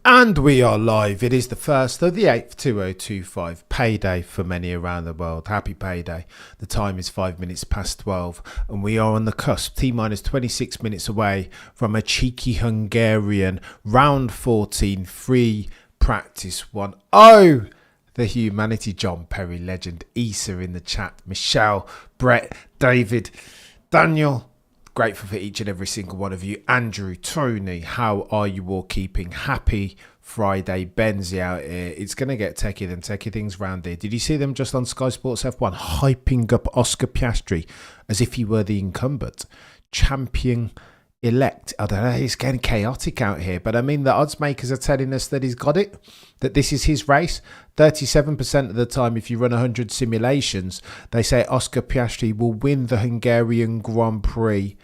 And we are live. It is the 1st of the 8th, 2025. Payday for many around the world. Happy payday. The time is 5 minutes past 12. And we are on the cusp, T minus 26 minutes away from a cheeky Hungarian round 14 free practice one. Oh, the humanity. John Perry legend. Issa in the chat. Michelle, Brett, David, Daniel. Grateful for each and every single one of you. Andrew, Tony, how are you all keeping? Happy Friday. Benzie out here. It's going to get techie than techie things round here. Did you see them just on Sky Sports F1 hyping up Oscar Piastri as if he were the incumbent champion elect? I don't know, it's getting chaotic out here, but I mean, the odds makers are telling us that he's got it, that this is his race. 37% of the time, if you run 100 simulations, they say Oscar Piastri will win the Hungarian Grand Prix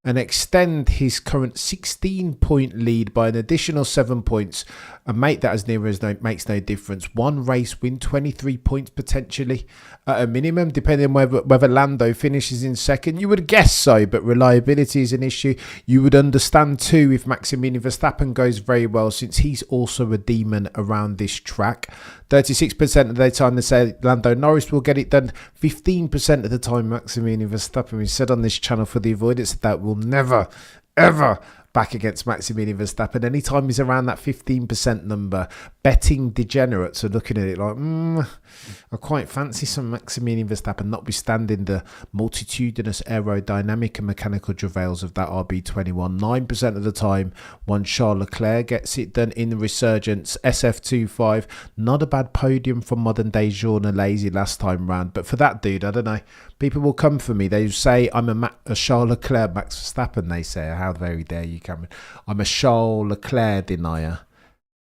and extend his current 16-point lead by an additional 7 points and make that as near as makes no difference. One race win, 23 points potentially at a minimum, depending on whether Lando finishes in second. You would guess so, but reliability is an issue. You would understand too if Maximilian Verstappen goes very well, since he's also a demon around this track. 36% of the time they say Lando Norris will get it done. 15% of the time Maximilian Verstappen. We said on this channel, for the avoidance of that, will never, ever back against Maximilian Verstappen. Anytime he's around that 15% number, betting degenerates are looking at it like, I quite fancy some Maximilian Verstappen, notwithstanding the multitudinous aerodynamic and mechanical travails of that RB21. 9% of the time, one Charles Leclerc gets it done in the Resurgence SF25. Not a bad podium from modern day Jean Lazy last time round, but for that dude, I don't know. People will come for me. They say I'm a Charles Leclerc Max Verstappen. They say, how very dare you, Cameron? I'm a Charles Leclerc denier.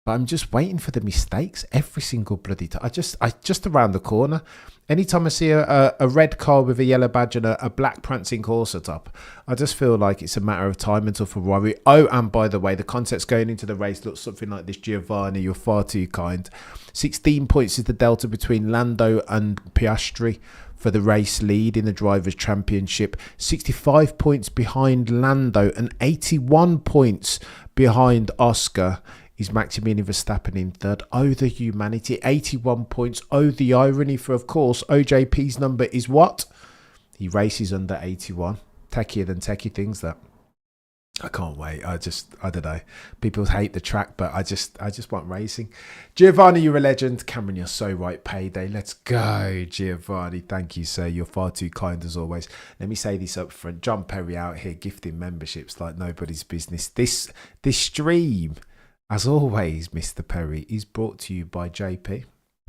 But I'm just waiting for the mistakes every single bloody time. I just around the corner. Anytime I see a red car with a yellow badge and a black prancing horse atop, I just feel like it's a matter of time until Ferrari. Oh, and by the way, the context going into the race looks something like this. Giovanni, you're far too kind. 16 points is the delta between Lando and Piastri for the race lead in the Drivers' Championship. 65 points behind Lando and 81 points behind Oscar is Maximilian Verstappen in third. Oh, the humanity. 81 points. Oh, the irony. For, of course, OJP's number is what? He races under 81. Techier than techie things, that. I can't wait. I don't know. People hate the track, but I just want racing. Giovanni, you're a legend. Cameron, you're so right. Payday. Let's go, Giovanni. Thank you, sir. You're far too kind as always. Let me say this up front. John Perry out here gifting memberships like nobody's business. This stream, as always, Mr. Perry, is brought to you by JP,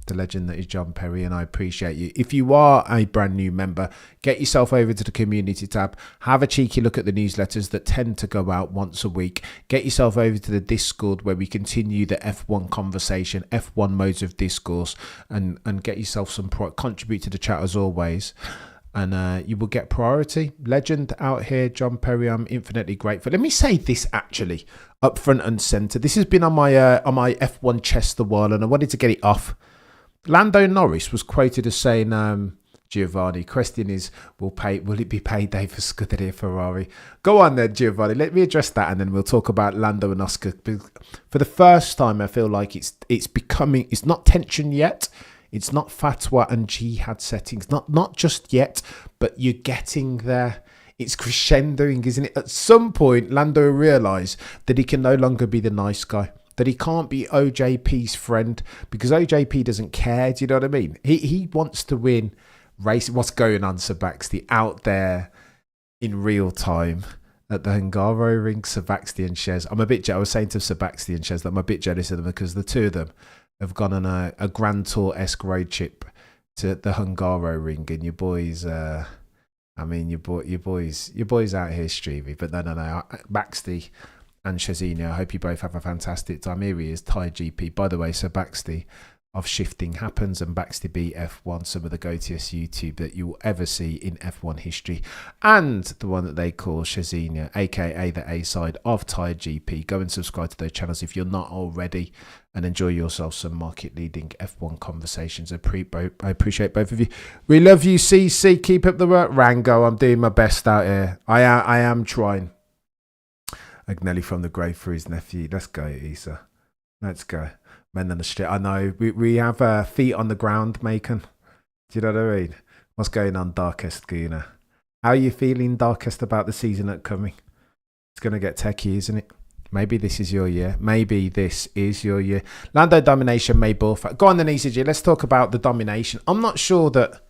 the legend that is John Perry, and I appreciate you. If you are a brand new member, get yourself over to the community tab. Have a cheeky look at the newsletters that tend to go out once a week. Get yourself over to the Discord where we continue the F1 conversation, F1 modes of discourse, and get yourself some contribute to the chat as always. And you will get priority. Legend out here, John Perry. I'm infinitely grateful. Let me say this actually, up front and centre. This has been on my F1 chest a while, and I wanted to get it off. Lando Norris was quoted as saying, Giovanni, question is, will it be payday for Scuderia Ferrari? Go on then, Giovanni. Let me address that, and then we'll talk about Lando and Oscar. For the first time, I feel like it's becoming. It's not tension yet. It's not fatwa and jihad settings. Not just yet, but you're getting there. It's crescendoing, isn't it? At some point, Lando will realise that he can no longer be the nice guy. That he can't be OJP's friend, because OJP doesn't care. Do you know what I mean? He wants to win race. What's going on, Sebastian? Out there in real time at the Hungaro ring, Sebastian and Shez. I was saying to Sebastian and Shez that I'm a bit jealous of them, because the two of them have gone on a Grand Tour-esque road trip to the Hungaro ring, and your boys, your boys out here streaming. But no, Baxty and Shazina, I hope you both have a fantastic time. Here he is, Thai GP. By the way, Sir Baxty of Shifting Happens and Baxter B F1, some of the goatiest YouTube that you will ever see in F1 history, and the one that they call Shazina, aka the A side of Thai GP. Go and subscribe to those channels if you're not already, and enjoy yourself some market leading F1 conversations. I appreciate both of you. We love you, CC. Keep up the work. Rango, I'm doing my best out here. I am trying. Agnelli from the grave for his nephew. Let's go, Issa. Let's go. Men on the street. I know. We have feet on the ground, Macon. Do you know what I mean? What's going on, Darkest Gooner? How are you feeling, Darkest, about the season upcoming? It's going to get techie, isn't it? Maybe this is your year. Maybe this is your year. Lando domination may bore. Go on then, ECG. Let's talk about the domination. I'm not sure that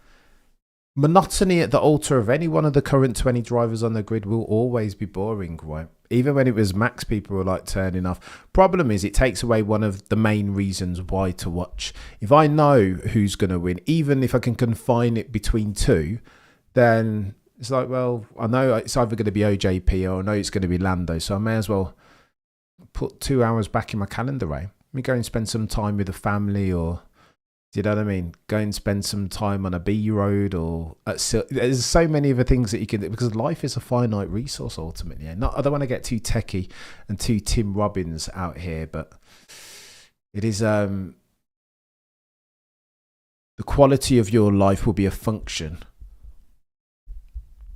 monotony at the altar of any one of the current 20 drivers on the grid will always be boring, right? Even when it was Max, people were like turning off. Problem is, it takes away one of the main reasons why to watch. If I know who's going to win, even if I can confine it between two, then it's like, well, I know it's either going to be OJP or I know it's going to be Lando. So I may as well put 2 hours back in my calendar, right? Let me go and spend some time with the family, or do you know what I mean? Go and spend some time on a B road, or there's so many other things that you can do, because life is a finite resource ultimately. I don't want to get too techie and too Tim Robbins out here, but it is the quality of your life will be a function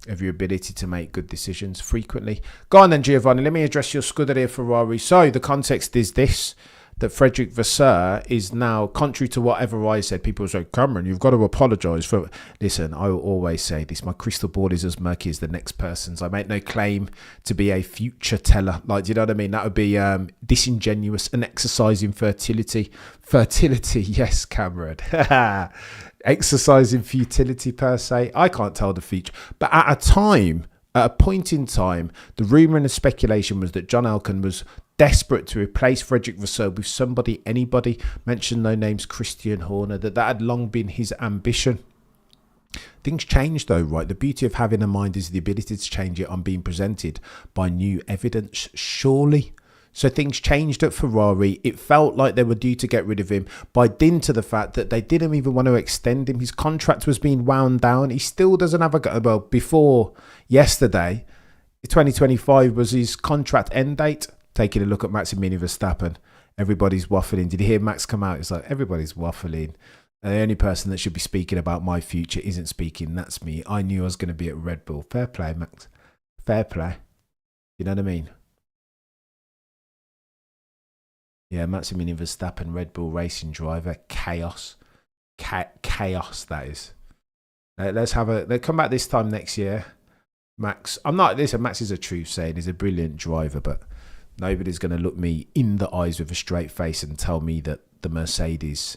of your ability to make good decisions frequently. Go on then, Giovanni. Let me address your Scuderia Ferrari. So the context is this, that Frederick Vasseur is now, contrary to whatever I said, people say, Cameron, you've got to apologise for... Listen, I will always say this. My crystal ball is as murky as the next person's. I make no claim to be a future teller. Like, do you know what I mean? That would be disingenuous, an exercise in fertility. Fertility, yes, Cameron. Exercise in futility per se. I can't tell the future. But at a point in time, the rumour and the speculation was that John Elkann was desperate to replace Frederick Vasseur with somebody, anybody, mentioned no names, Christian Horner, that had long been his ambition. Things change though, right? The beauty of having a mind is the ability to change it on being presented by new evidence, surely. So things changed at Ferrari. It felt like they were due to get rid of him by dint of the fact that they didn't even want to extend him. His contract was being wound down. He still doesn't have a... Well, before yesterday, 2025 was his contract end date. Taking a look at Maximilian Verstappen, everybody's waffling. Did you hear Max come out? It's like, everybody's waffling. And the only person that should be speaking about my future isn't speaking. That's me. I knew I was going to be at Red Bull. Fair play, Max. Fair play. You know what I mean? Yeah, Maximilian Verstappen, Red Bull racing driver. Chaos. Chaos, that is. Let's come back this time next year. Max, Max is a true saying. He's a brilliant driver, but nobody's going to look me in the eyes with a straight face and tell me that the Mercedes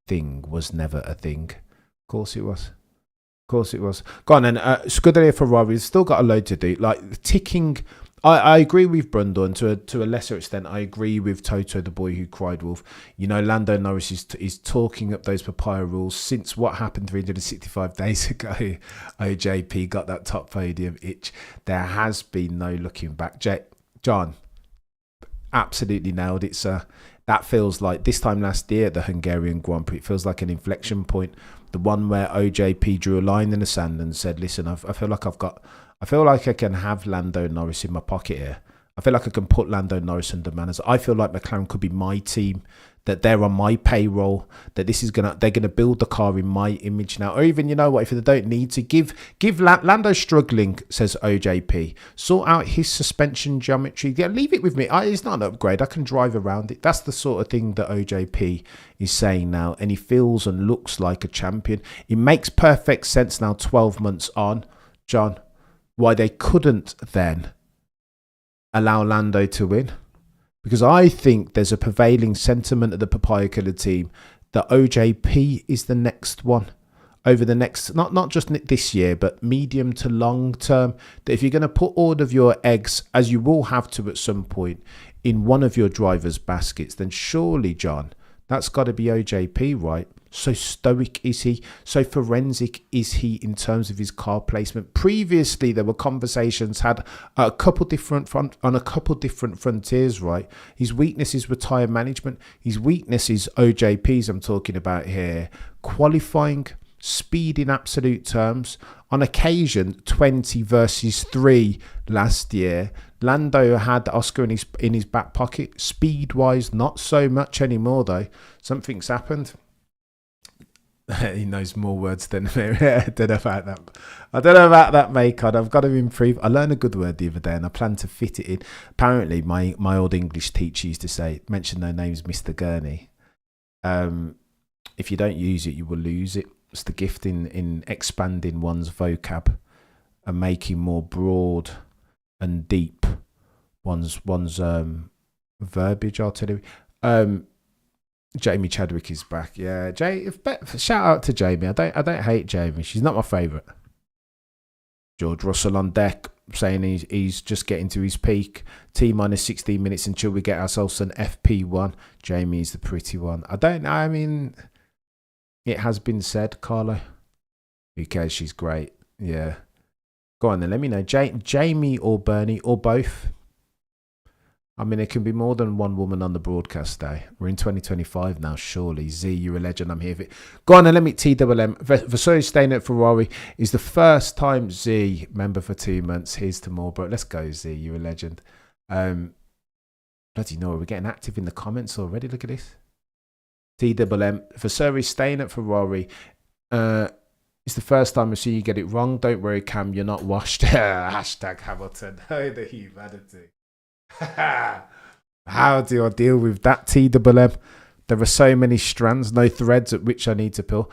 thing was never a thing. Of course it was. Of course it was. Go on then. Scuderia Ferrari has still got a load to do. Like ticking... I agree with Brundle, and to a lesser extent, I agree with Toto, the boy who cried wolf. You know, Lando Norris is talking up those papaya rules since what happened 365 days ago. OJP got that top podium itch. There has been no looking back. John, absolutely nailed it, sir. That feels like this time last year at the Hungarian Grand Prix, it feels like an inflection point. The one where OJP drew a line in the sand and said, listen, I feel like I can have Lando Norris in my pocket here. I feel like I can put Lando Norris under manners. I feel like McLaren could be my team, that they're on my payroll, that they're gonna build the car in my image now. Or even, you know what, if they don't need to, give Lando struggling, says OJP. Sort out his suspension geometry. Yeah, leave it with me. It's not an upgrade. I can drive around it. That's the sort of thing that OJP is saying now, and he feels and looks like a champion. It makes perfect sense now, 12 months on, John, why they couldn't then allow Lando to win. Because I think there's a prevailing sentiment of the papaya killer team that OJP is the next one over the next, not just this year, but medium to long term. That if you're going to put all of your eggs, as you will have to at some point, in one of your drivers' baskets, then surely, John, that's got to be OJP, right? So stoic is he? So forensic is he in terms of his car placement? Previously, there were conversations had on a couple different frontiers, right? His weaknesses were tyre management. His weaknesses, OJPs I'm talking about here, qualifying, speed in absolute terms. On occasion, 20 versus 3 last year. Lando had Oscar in his back pocket. Speed-wise, not so much anymore, though. Something's happened. He knows more words than me. I don't know about that. I don't know about that, Maycon. I've got to improve. I learned a good word the other day and I plan to fit it in. Apparently, my old English teacher used to say, mention their names, Mr. Gurney. If you don't use it, you will lose it. It's the gift in expanding one's vocab and making more broad and deep one's verbiage. I'll tell you. Jamie Chadwick is back. Yeah, shout out to Jamie. I don't hate Jamie. She's not my favourite. George Russell on deck saying he's just getting to his peak. T minus 16 minutes until we get ourselves an FP1. Jamie's the pretty one. I don't know. I mean, it has been said, Carlo. Who cares? She's great. Yeah. Go on then. Let me know. Jamie or Bernie or both. I mean, it can be more than one woman on the broadcast day. We're in 2025 now, surely. Z, you're a legend. I'm here for it. Go on and let me TWM. Vasari staying at Ferrari is the first time Z, member for 2 months. Here's to more, bro. Let's go, Z. You're a legend. Bloody no, we're getting active in the comments already. Look at this. TWM. Vasari staying at Ferrari. It's the first time I see you get it wrong. Don't worry, Cam. You're not washed. Hashtag Hamilton. Oh, the humanity. How do I deal with that, TWM? There are so many strands, no threads at which I need to pull.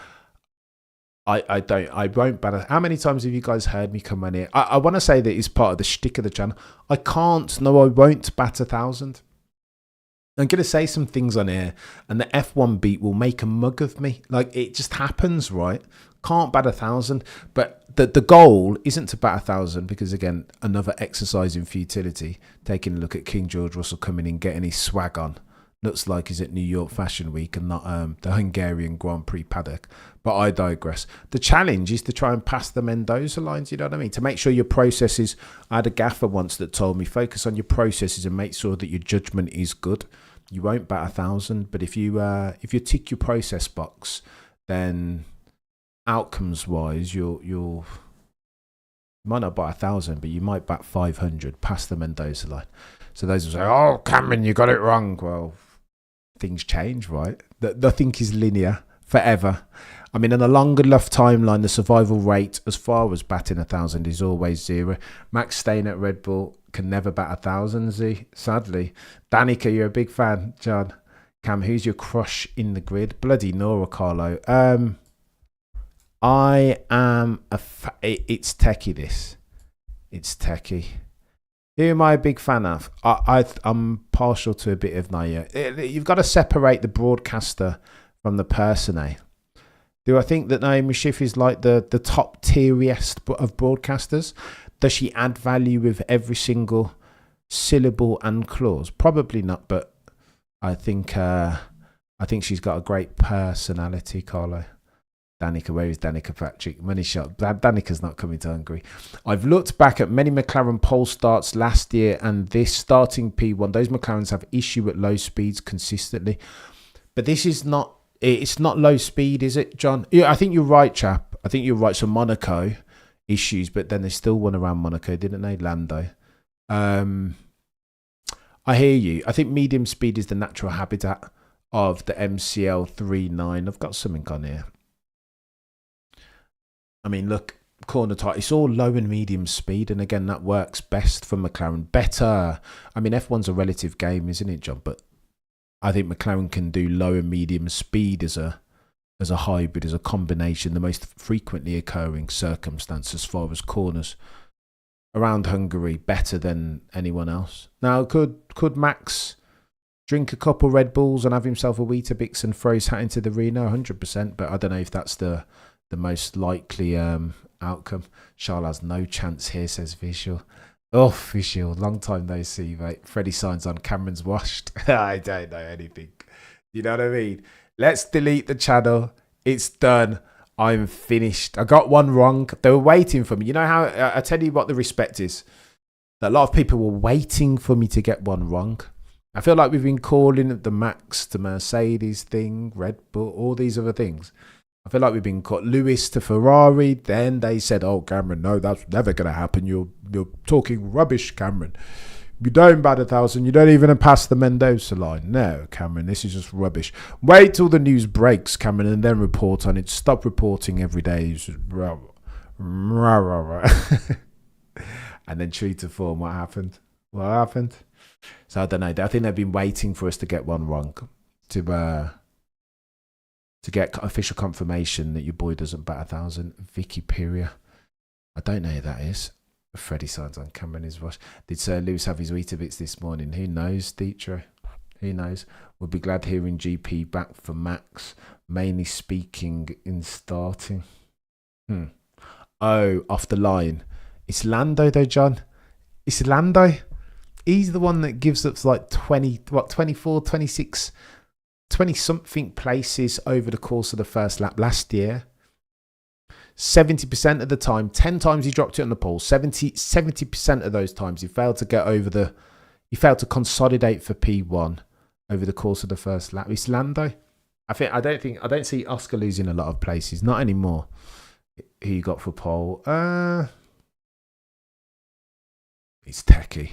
I won't ban it. How many times have you guys heard me come on here? I want to say that it's part of the shtick of the channel. I won't bat 1,000. I'm going to say some things on here and the F1 beat will make a mug of me. Like, it just happens, right? Can't bat 1,000, but the goal isn't to bat 1,000 because, again, another exercise in futility. Taking a look at King George Russell coming in, getting his swag on. Looks like he's at New York Fashion Week and not the Hungarian Grand Prix paddock. But I digress. The challenge is to try and pass the Mendoza lines, you know what I mean? To make sure your processes... I had a gaffer once that told me, focus on your processes and make sure that your judgment is good. You won't bat 1,000, but if you tick your process box, then... outcomes wise, you might not bat 1,000, but you might bat 500 past the Mendoza line. So those will say, "Oh, Cameron, you got it wrong." Well, things change, right? Nothing is linear forever. I mean, on a long enough timeline, the survival rate as far as batting 1,000 is always 0. Max staying at Red Bull can never bat 1,000. Z, sadly. Danica, you're a big fan, John. Cam, who's your crush in the grid? Bloody Nora, Carlo. I am it's techie, this. It's techie. Who am I a big fan of? I'm partial to a bit of Naya. You've got to separate the broadcaster from the person, eh? Do I think that Naomi Schiff is like the top tieriest of broadcasters? Does she add value with every single syllable and clause? Probably not, but I think she's got a great personality, Carlo. Danica, where is Danica Patrick? Money shot. Danica's not coming to Hungary. I've looked back at many McLaren pole starts last year and this starting P1. Those McLarens have issue at low speeds consistently. But this is not, it's not low speed, is it, John? Yeah, I think you're right, chap. I think you're right. So Monaco issues, but then they still won around Monaco, didn't they, Lando? I hear you. I think medium speed is the natural habitat of the MCL 3.9. I've got something on here. I mean, look, corner tight. It's all low and medium speed. And again, that works best for McLaren. Better. I mean, F1's a relative game, isn't it, John? But I think McLaren can do low and medium speed as a hybrid, as a combination, the most frequently occurring circumstance as far as corners around Hungary, better than anyone else. Now, could Max drink a couple Red Bulls and have himself a Weetabix and throw his hat into the arena? 100%. But I don't know if that's the most likely outcome. Charles has no chance here, says Visual. Oh, Visual, long time no see, mate. Freddie signs on, Cameron's washed. I don't know anything. You know what I mean? Let's delete the channel. It's done. I'm finished. I got one wrong. They were waiting for me. You know how, I tell you what the respect is. A lot of people were waiting for me to get one wrong. I feel like we've been calling it the Max to Mercedes thing, Red Bull, all these other things. I feel like we've been caught. Lewis to Ferrari. Then they said, "Oh, Cameron, no, that's never going to happen. You're talking rubbish, Cameron." You don't bat 1,000. You don't even pass the Mendoza line. No, Cameron, this is just rubbish. Wait till the news breaks, Cameron, and then report on it. Stop reporting every day. It's just rah, rah, rah, rah. And then true to form, what happened? What happened? So I don't know. I think they've been waiting for us to get one wrong to get official confirmation that your boy doesn't bat 1,000. Vicky Piria. I don't know who that is. Freddie signs on Cameron is rush. Did Sir Lewis have his Weetabix this morning? Who knows, Dietrich? Who knows? We'll be glad hearing GP back for Max. Mainly speaking in starting. Oh, off the line. It's Lando though, John. It's Lando. He's the one that gives us like 24, 26, 20-something places over the course of the first lap last year. 70% of the time, 10 times he dropped it on the pole. 70% of those times he failed to get over he failed to consolidate for P1 over the course of the first lap. It's Lando. I don't see Oscar losing a lot of places. Not anymore. Who you got for pole? It's Techie.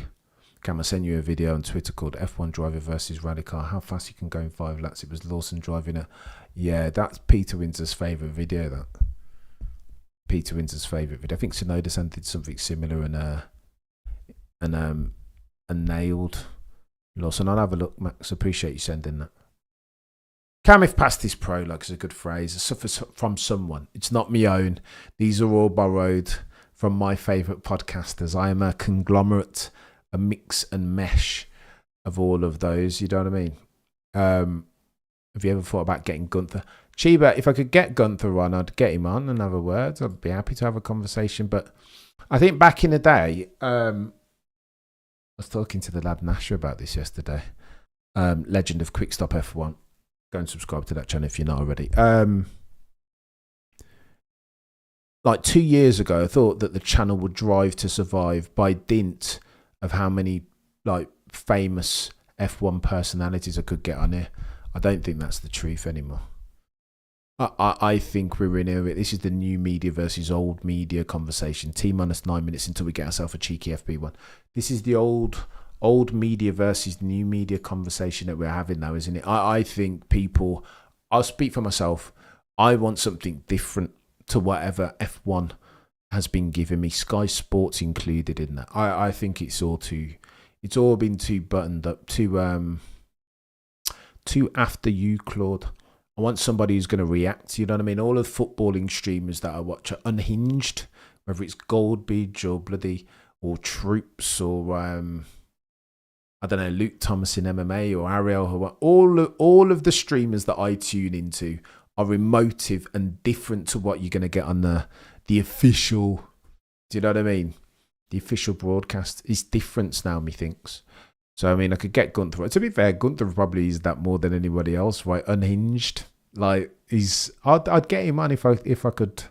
Can I send you a video on Twitter called F1 driver versus rally car? How fast you can go in 5 laps? It was Lawson driving it. Yeah, that's Peter Windsor's favourite video, that. Peter Windsor's favourite video. I think Sonoda did something similar and nailed Lawson. I'll have a look, Max. Appreciate you sending that. Cam, if past this prologue is a good phrase, it suffers from someone. It's not my own. These are all borrowed from my favourite podcasters. I am a conglomerate, a mix and mesh of all of those. You know what I mean? Have you ever thought about getting Gunther? Chiba, if I could get Gunther on, I'd get him on and have a word. I'd be happy to have a conversation. But I think back in the day, I was talking to the lad Nasher about this yesterday. Legend of Quickstop F1. Go and subscribe to that channel if you're not already. Like 2 years ago, I thought that the channel would drive to survive by dint of how many like famous F1 personalities I could get on here. I don't think that's the truth anymore. I think we're in it. This is the new media versus old media conversation. T-minus 9 minutes until we get ourselves a cheeky FP1. This is the old media versus new media conversation that we're having now, isn't it? I think people, I'll speak for myself. I want something different to whatever F1 has been giving me, Sky Sports included in that. I think it's all been too buttoned up, too after you, Claude. I want somebody who's going to react. You know what I mean? All of the footballing streamers that I watch are unhinged, whether it's Goldbeach or Troops or I don't know, Luke Thomas in MMA or Ariel. All of the streamers that I tune into are emotive and different to what you're going to get on the official. Do you know what I mean? The official broadcast is different now, methinks. So, I mean, I could get Gunther. To be fair, Gunther probably is that more than anybody else, right? Unhinged. Like, I'd get him on if I could.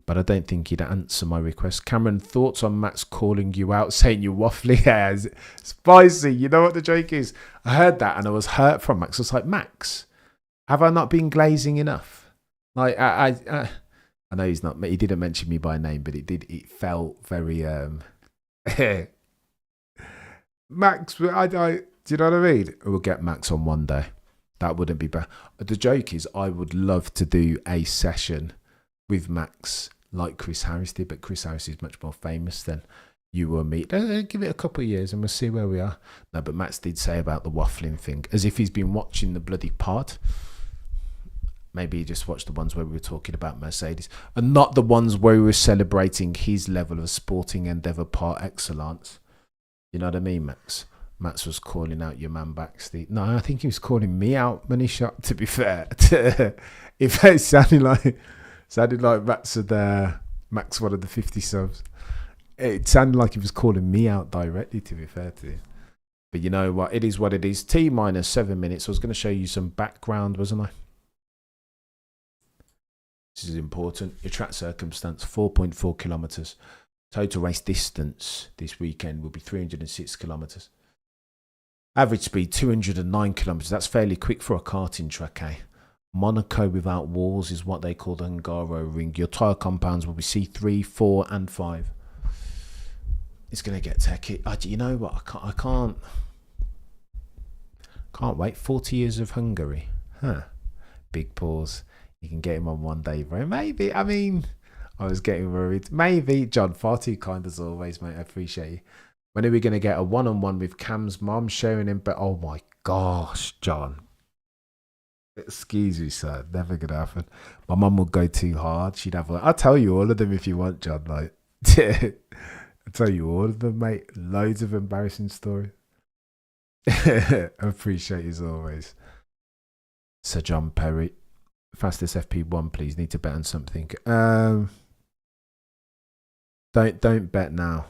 But I don't think he'd answer my request. Cameron, thoughts on Max calling you out, saying you're waffling? Yeah, spicy. You know what the joke is? I heard that and I was hurt from Max. I was like, Max, have I not been glazing enough? Like, I know he's not. He didn't mention me by name, but it felt very... Max, do you know what I mean? We'll get Max on one day. That wouldn't be bad. The joke is, I would love to do a session with Max like Chris Harris did, but Chris Harris is much more famous than you or me. Give it a couple of years and we'll see where we are. No, but Max did say about the waffling thing, as if he's been watching the bloody pod. Maybe he just watched the ones where we were talking about Mercedes and not the ones where we were celebrating his level of sporting endeavour par excellence. You know what I mean, Max? Max was calling out your man Backsteed. No, I think he was calling me out, Manisha, to be fair. If it sounded like Max had Max one of the 50 subs. It sounded like he was calling me out directly, to be fair to you. But you know what? It is what it is. T-minus 7 minutes. I was going to show you some background, wasn't I? This is important. Your track circumstance, 4.4 kilometres. Total race distance this weekend will be 306 kilometres. Average speed, 209 kilometres. That's fairly quick for a karting track, eh? Monaco without walls is what they call the Hungaro ring. Your tyre compounds will be C3, 4 and 5. It's going to get techie. You know what? Can't wait. 40 years of Hungary. Huh. Big pause. You can get him on one day, bro. Maybe. I mean, I was getting worried. Maybe. John, far too kind as always, mate. I appreciate you. When are we going to get a one-on-one with Cam's mom sharing him? But oh my gosh, John. Excuse me, sir. Never going to happen. My mum would go too hard. She'd have I'll tell you all of them if you want, John. Like, I'll tell you all of them, mate. Loads of embarrassing stories. I appreciate you as always. Sir John Perry. Fastest FP1, please. Need to bet on something. Don't bet now.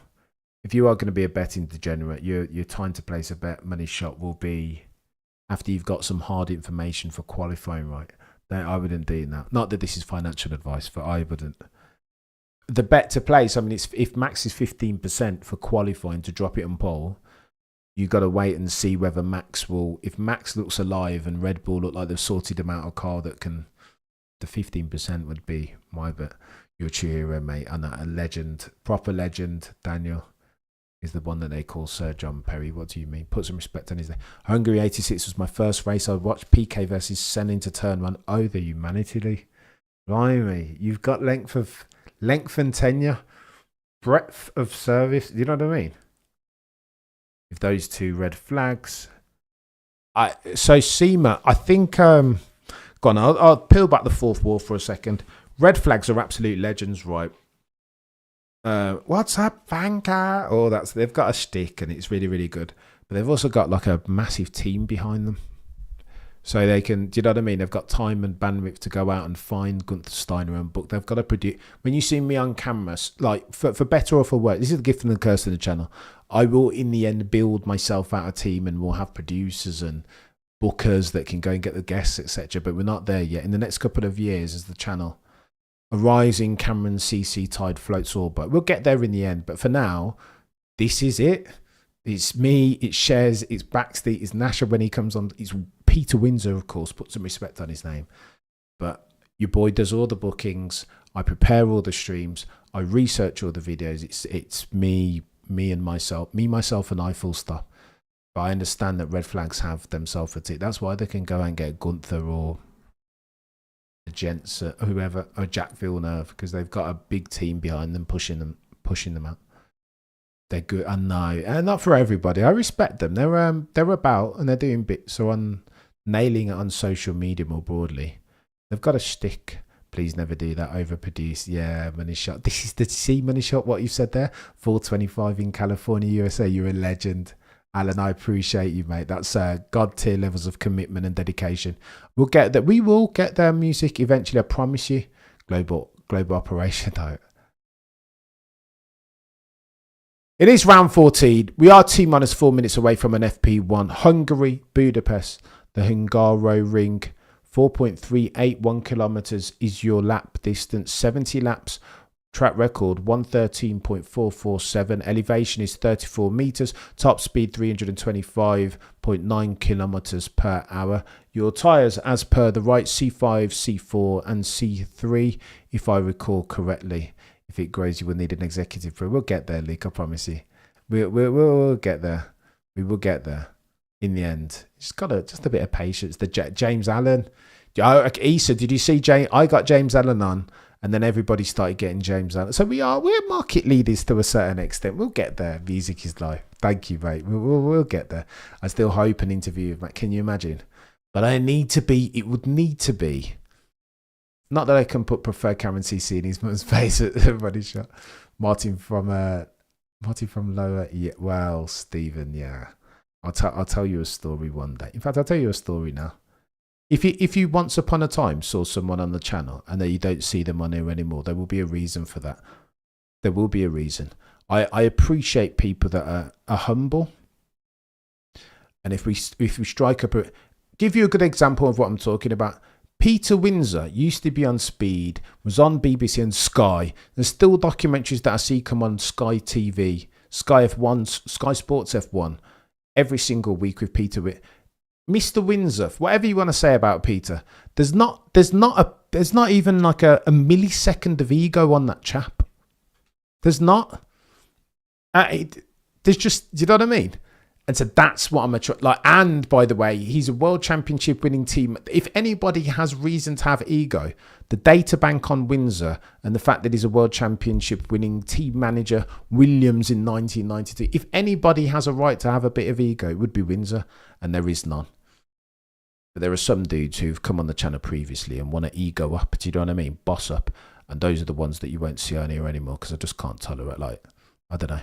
If you are going to be a betting degenerate, your time to place a bet money shot will be after you've got some hard information for qualifying right. I wouldn't do that. Not that this is financial advice, but I wouldn't. The bet to place, I mean, it's if Max is 15% for qualifying to drop it on pole, you got to wait and see whether Max will. If Max looks alive and Red Bull look like they've sorted him out a car that can, the 15% would be my bet. Your cheerer, mate, and a legend, proper legend, Daniel. Is the one that they call Sir John Perry. What do you mean? Put some respect on his name. Hungary 86 was my first race I watched. PK versus Sen into turn one. Oh, the humanity league. Blimey. You've got length and tenure, breadth of service. You know what I mean? If those two red flags. So SEMA, I think, go on, I'll peel back the fourth wall for a second. Red flags are absolute legends, right? What's up, Vanka? Oh, they've got a stick and it's really, really good. But they've also got like a massive team behind them. So they can, do you know what I mean? They've got time and bandwidth to go out and find Gunther Steiner and book. They've got to produce. When you see me on camera, like for better or for worse, this is the gift and the curse of the channel. I will in the end build myself out a team and we'll have producers and bookers that can go and get the guests, etc. But we're not there yet. In the next couple of years as the channel, a rising Cameron CC tide floats all boat. We'll get there in the end. But for now, this is it. It's me, it's Shez, it's Baxter, it's Nasher when he comes on. It's Peter Windsor, of course. Put some respect on his name. But your boy does all the bookings. I prepare all the streams. I research all the videos. It's me and myself. Me, myself, and I full stop. But I understand that red flags have themselves a tick. That's why they can go and get Gunther or the gents, whoever, or Jack Villeneuve, because they've got a big team behind them pushing them out. They're good. I know, and not for everybody. I respect them. They're about and they're doing bits. So on nailing it on social media more broadly, they've got a shtick. Please never do that. Overproduce. Yeah, money shot. This is the see money shot. What you said there. 425 in California, USA. You're a legend, Alan. I appreciate you, mate. That's god tier levels of commitment and dedication. We'll get that. We will get their music eventually. I promise you. Global operation though. It is round 14. We are T-4 minutes away from an FP1. Hungary, Budapest, the Hungaroring. 4.381 kilometers is your lap distance. 70 laps. Track record 113.447. Elevation is 34 meters. Top speed 325.9 kilometers per hour. Your tyres, as per the right, C5, C4, and C3, if I recall correctly. If it grows, you will need an executive pro. We'll get there, Leek. I promise you. We'll get there. We will get there in the end. Just a bit of patience. The James Allen. Issa, did you see James? I got James Allen on, and then everybody started getting James Allen. So we're market leaders to a certain extent. We'll get there. Music is life. Thank you, mate. We'll get there. I still hope an interview with Matt. Can you imagine? But it would need to be. Not that I can put preferred Cameron CC in his mum's face at the body shot. Martin from Lower. Yeah, well, Stephen, yeah. I'll tell you a story one day. In fact, I'll tell you a story now. If you once upon a time saw someone on the channel and then you don't see them on here anymore, there will be a reason for that. There will be a reason. I appreciate people that are humble. And if we strike up give you a good example of what I'm talking about. Peter Windsor used to be on Speed, was on BBC and Sky. There's still documentaries that I see come on Sky TV, Sky F1, Sky Sports F1, every single week with Peter. Mr. Windsor, whatever you want to say about Peter, there's not even like a millisecond of ego on that chap. There's not. There's just, do you know what I mean? And so that's what I'm like. And by the way, he's a world championship winning team. If anybody has reason to have ego, the data bank on Windsor and the fact that he's a world championship winning team manager, Williams in 1992. If anybody has a right to have a bit of ego, it would be Windsor, and there is none. But there are some dudes who've come on the channel previously and want to ego up. Do you know what I mean? Boss up. And those are the ones that you won't see on here anymore because I just can't tolerate, like, I don't know.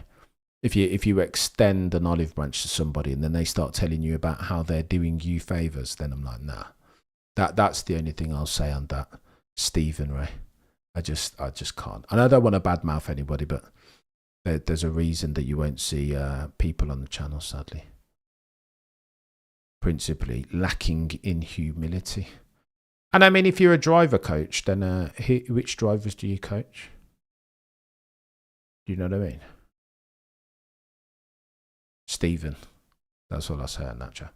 If you extend an olive branch to somebody and then they start telling you about how they're doing you favours, then I'm like, nah. That's the only thing I'll say on that, Stephen Ray. I just can't. And I don't want to badmouth anybody, but there's a reason that you won't see people on the channel, sadly. Principally lacking in humility. And I mean, if you're a driver coach, then which drivers do you coach? Do you know what I mean? Stephen. That's all I say on that chat.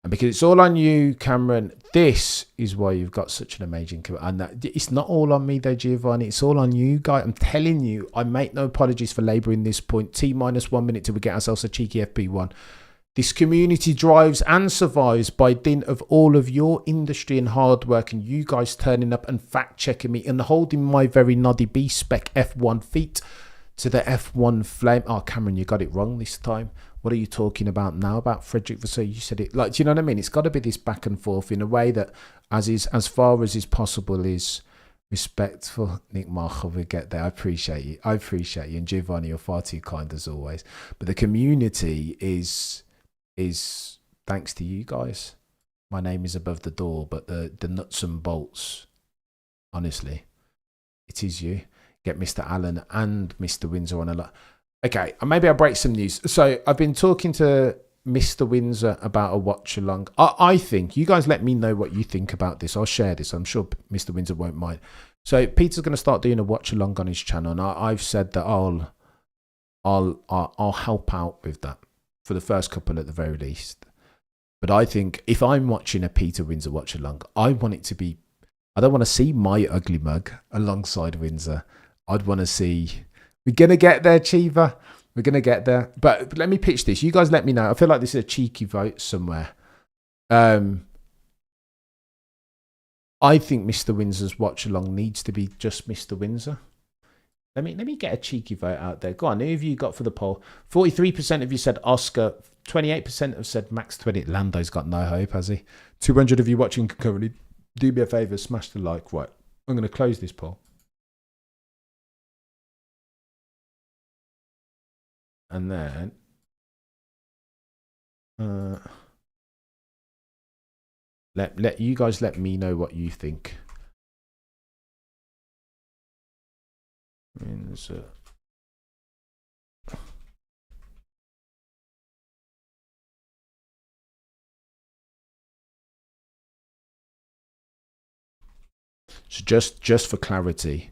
And because it's all on you, Cameron, this is why you've got such an amazing career. And it's not all on me though, Giovanni. It's all on you, guy. I'm telling you, I make no apologies for labouring this point. T-1 minute till we get ourselves a cheeky FP1. This community drives and survives by dint of all of your industry and hard work and you guys turning up and fact-checking me and holding my very noddy B-spec F1 feet to the F1 flame. Oh, Cameron, you got it wrong this time. What are you talking about now about Frederick Vasseur? You said it like, do you know what I mean? It's got to be this back and forth in a way that as far as is possible is respectful. Nick Marshall, we get there. I appreciate you. And Giovanni, you're far too kind as always. But the community is thanks to you guys. My name is above the door, but the nuts and bolts, honestly, it is you. Get Mr. Allen and Mr. Windsor on a lot. Okay, maybe I'll break some news. So I've been talking to Mr. Windsor about a watch along. I think you guys let me know what you think about this. I'll share this. I'm sure Mr. Windsor won't mind. So Peter's going to start doing a watch along on his channel, and I've said that I'll help out with that for the first couple at the very least. But I think if I'm watching a Peter Windsor watch along, I want it to be. I don't want to see my ugly mug alongside Windsor. I'd want to see. We're going to get there, Chiva. We're going to get there. But let me pitch this. You guys let me know. I feel like this is a cheeky vote somewhere. I think Mr. Windsor's watch along needs to be just Mr. Windsor. Let me get a cheeky vote out there. Go on. Who have you got for the poll? 43% of you said Oscar. 28% have said Max 20. Lando's got no hope, has he? 200 of you watching concurrently. Do me a favour. Smash the like. Right. I'm going to close this poll. And then let you guys let me know what you think. So just for clarity,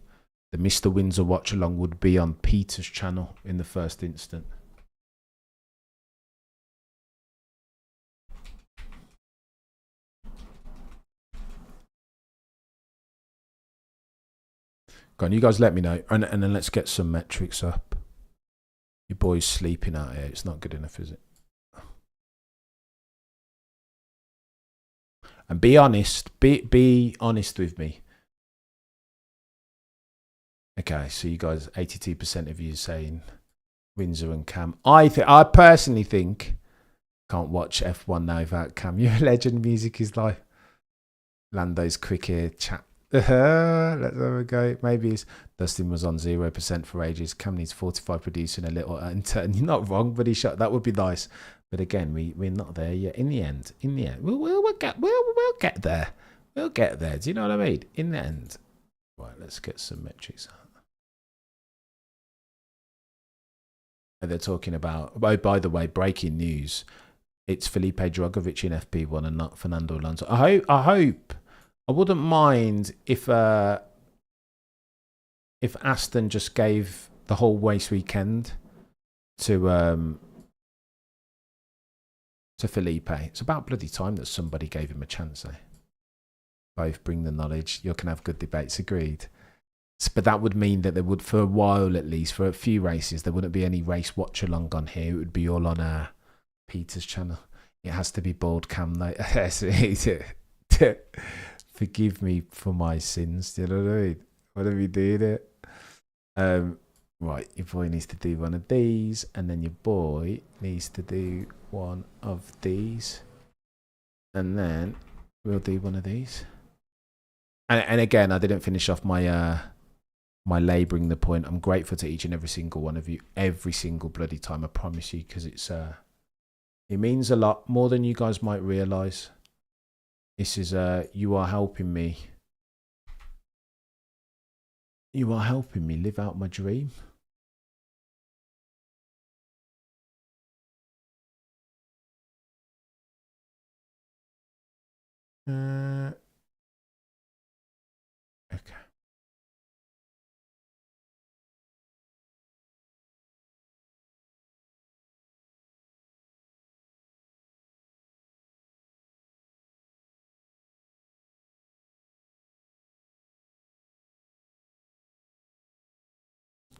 the Mr. Windsor watch along would be on Peter's channel in the first instant. Go on, you guys let me know, and then let's get some metrics up. Your boy's sleeping out here. It's not good enough, is it? And be honest. Be honest with me. Okay, so you guys, 82% of you saying Windsor and Cam. I personally think can't watch F1 now without Cam. You're a legend. Music is life. Lando's quick here chat. Let's have a go. Maybe it's Dustin was on 0% for ages. Cam needs 45 producing a little intern. You're not wrong, but he shot. That would be nice. But again, we're not there yet. In the end, we'll get there. We'll get there. Do you know what I mean? In the end. Right, let's get some metrics out. And they're talking about, oh, by the way, breaking news. It's Felipe Drugovich in FP1 and not Fernando Alonso. I hope. I wouldn't mind if Aston just gave the whole race weekend to Felipe. It's about bloody time that somebody gave him a chance, eh? Both bring the knowledge. You can have good debates. Agreed. But that would mean that there would, for a while at least, for a few races, there wouldn't be any race watch along on here. It would be all on Peter's channel. It has to be board cam though. Forgive me for my sins. Do you know what I mean? What have you doing it? Right, your boy needs to do one of these, and then your boy needs to do one of these, and then we'll do one of these. And again, I didn't finish off my my labouring the point. I'm grateful to each and every single one of you, every single bloody time. I promise you, because it means a lot more than you guys might realise. This is you are helping me. You are helping me live out my dream. Okay.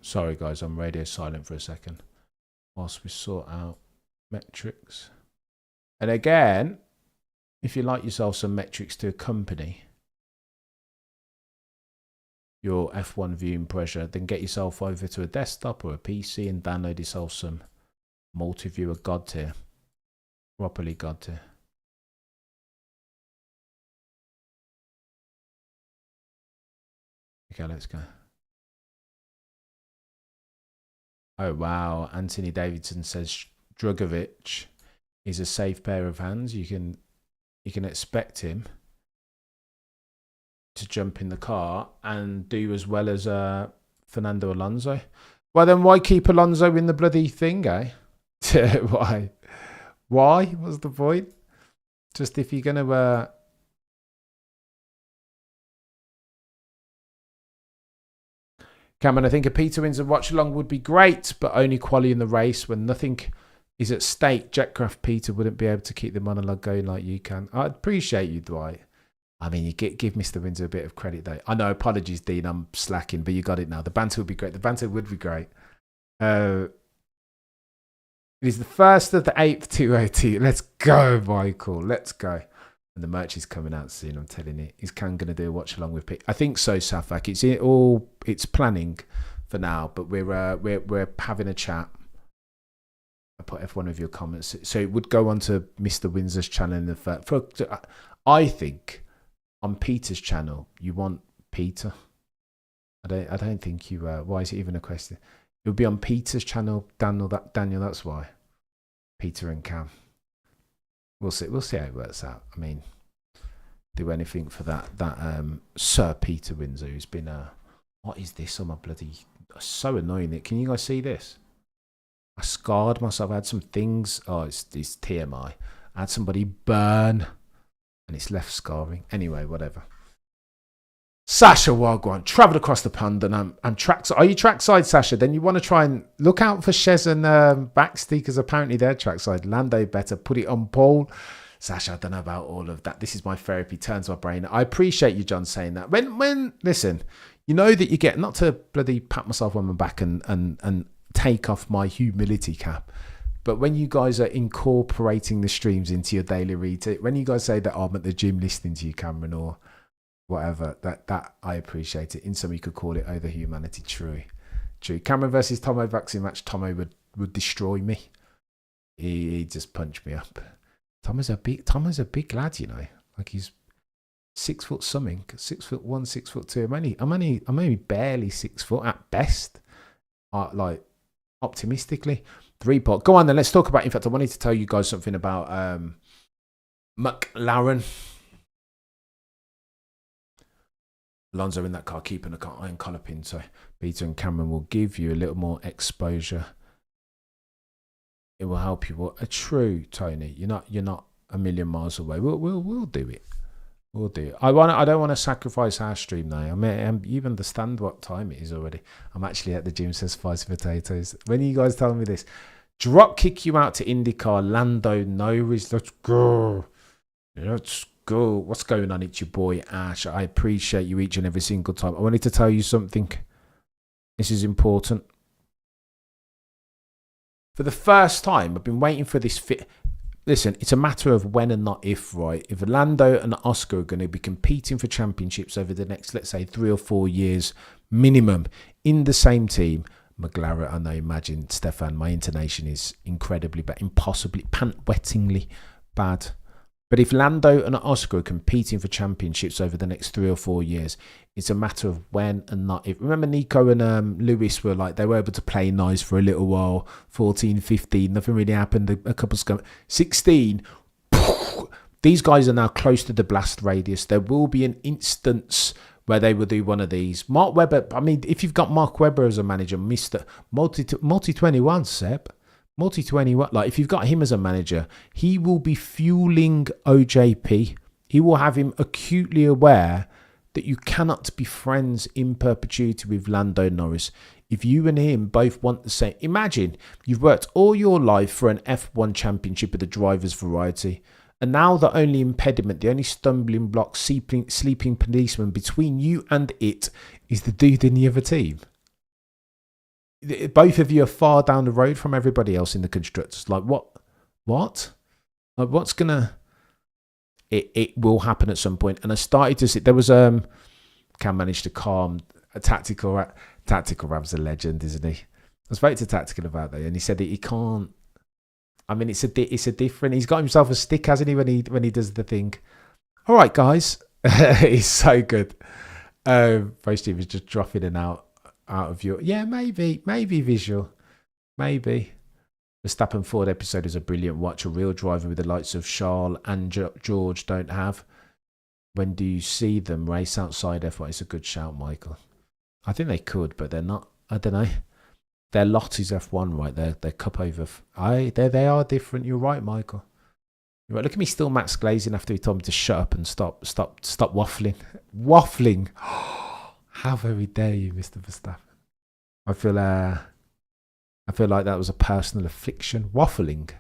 Sorry guys, I'm radio silent for a second whilst we sort out metrics. And again, if you like yourself some metrics to accompany your F1 viewing pleasure, then get yourself over to a desktop or a PC and download yourself some multi-viewer god tier. Properly god tier. Okay, let's go. Oh wow, Anthony Davidson says Drugovic is a safe pair of hands. You can expect him to jump in the car and do as well as Fernando Alonso. Well, then why keep Alonso in the bloody thing, eh? Why? Why? What's the point? Just if you're gonna Cameron, I think a Peter wins and watch along would be great, but only quali in the race when nothing is at stake. Jetcraft Peter wouldn't be able to keep the monologue going like you can. I appreciate you, Dwight. I mean, you give Mr. Windsor a bit of credit though. I know, apologies, Dean, I'm slacking, but you got it now. The banter would be great. The banter would be great. It is the first of the 8th 202. Let's go, Michael. Let's go. And the merch is coming out soon, I'm telling you. Is Cam going to do a watch along with Pete? I think so, Safak. It's planning for now, but we're having a chat. I put F1 of your comments. So it would go on to Mr. Windsor's channel in the first. I think on Peter's channel, you want Peter. I don't think you why is it even a question? It would be on Peter's channel, Daniel, that's why. Peter and Cam. We'll see how it works out. I mean, do anything for that Sir Peter Windsor, who's been what is this on my bloody, so annoying. Can you guys see this? I scarred myself. I had some things. Oh, it's TMI. I had somebody burn and it's left scarring. Anyway, whatever. Sasha Wagwan travelled across the pond and I'm trackside. Are you trackside, Sasha? Then you want to try and look out for Shez and Baxty because apparently they're trackside. Lando better put it on Paul. Sasha, I don't know about all of that. This is my therapy, turns my brain. I appreciate you, John, saying that. When listen, you know that you get, not to bloody pat myself on my back and take off my humility cap, but when you guys are incorporating the streams into your daily read, when you guys say that I'm at the gym listening to you, Cameron, or whatever, that I appreciate it. In some you could call it over humanity. True. Cameron versus Tomo vaccine match. Tomo would destroy me. He'd just punch me up. Tomo's a big lad, you know. Like he's 6 foot something, 6'1", 6'2". I'm only barely 6 foot at best. Like optimistically, 3 pot. Go on then. Let's talk about. In fact, I wanted to tell you guys something about McLaren. Alonso in that car, keeping a iron collar pin, so Peter and Cameron will give you a little more exposure. It will help you. A true Tony, you're not a million miles away. We'll do it. We'll do it. I don't want to sacrifice our stream now. I mean, you understand what time it is already. I'm actually at the gym. Says Spicy Potatoes. When are you guys telling me this? Drop kick you out to IndyCar. Lando Norris. Let's go. Let's go? What's going on? It's your boy Ash. I appreciate you each and every single time. I wanted to tell you something. This is important. For the first time, I've been waiting for this fit. Listen, it's a matter of when and not if, right? If Lando and Oscar are going to be competing for championships over the next, let's say, 3 or 4 years minimum in the same team, McLaren, I know, imagine, Stefan, my intonation is incredibly bad, impossibly, pant-wettingly bad. But if Lando and Oscar are competing for championships over the next 3 or 4 years, it's a matter of when and not if. Remember Nico and Lewis were like, they were able to play nice for a little while, 14, 15, nothing really happened, a couple of 16, these guys are now close to the blast radius. There will be an instance where they will do one of these. Mark Webber, I mean, if you've got Mark Webber as a manager, Mr. Multi-21, Seb, Multi-21, like if you've got him as a manager, he will be fueling OJP. He will have him acutely aware that you cannot be friends in perpetuity with Lando Norris. If you and him both want the same, imagine you've worked all your life for an F1 championship of the driver's variety, and now the only impediment, the only stumbling block, sleeping policeman between you and it is the dude in the other team. Both of you are far down the road from everybody else in the constructors. Like what? Like what's gonna? It will happen at some point. And I started to see there was Cam managed to calm a tactical. Tactical Rab's a legend, isn't he? I spoke to Tactical about that, and he said that he can't. I mean, it's a different. He's got himself a stick, hasn't he? When he does the thing. All right, guys, he's so good. Most of was just dropping in and out of your maybe visual, maybe. The Verstappen Ford episode is a brilliant watch. A real driver with the likes of Charles and George don't have. When do you see them race outside F1? It's a good shout, Michael. I think they could, but they're not. I don't know. Their lot is F1, right? Their cup over. They are different. You're right, Michael. You're right. Look at me still Max glazing after he told me to shut up and stop waffling. Waffling. How very dare you, Mr. Verstappen? I feel like that was a personal affliction. Waffling.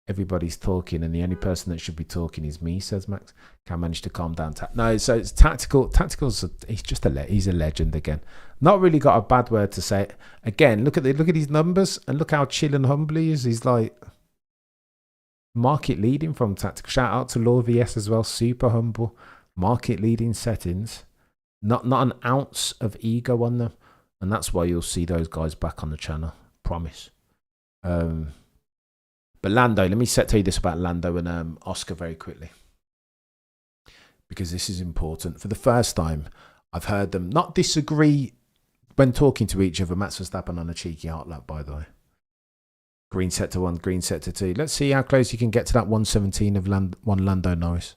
Everybody's talking, and the only person that should be talking is me, says Max. Can't manage to calm down. No, so it's tactical. Tactical's he's a legend again. Not really got a bad word to say. Again, look at his numbers and look how chill and humble he is. He's like market leading from Tactical. Shout out to Law VS as well. Super humble, market leading settings. Not an ounce of ego on them, and that's why you'll see those guys back on the channel. Promise. But Lando, let me tell you this about Lando and Oscar very quickly, because this is important. For the first time, I've heard them not disagree when talking to each other. Max Verstappen on a cheeky heart lap, by the way. Green set to 1, green set to 2. Let's see how close you can get to that 117 of one Lando Norris.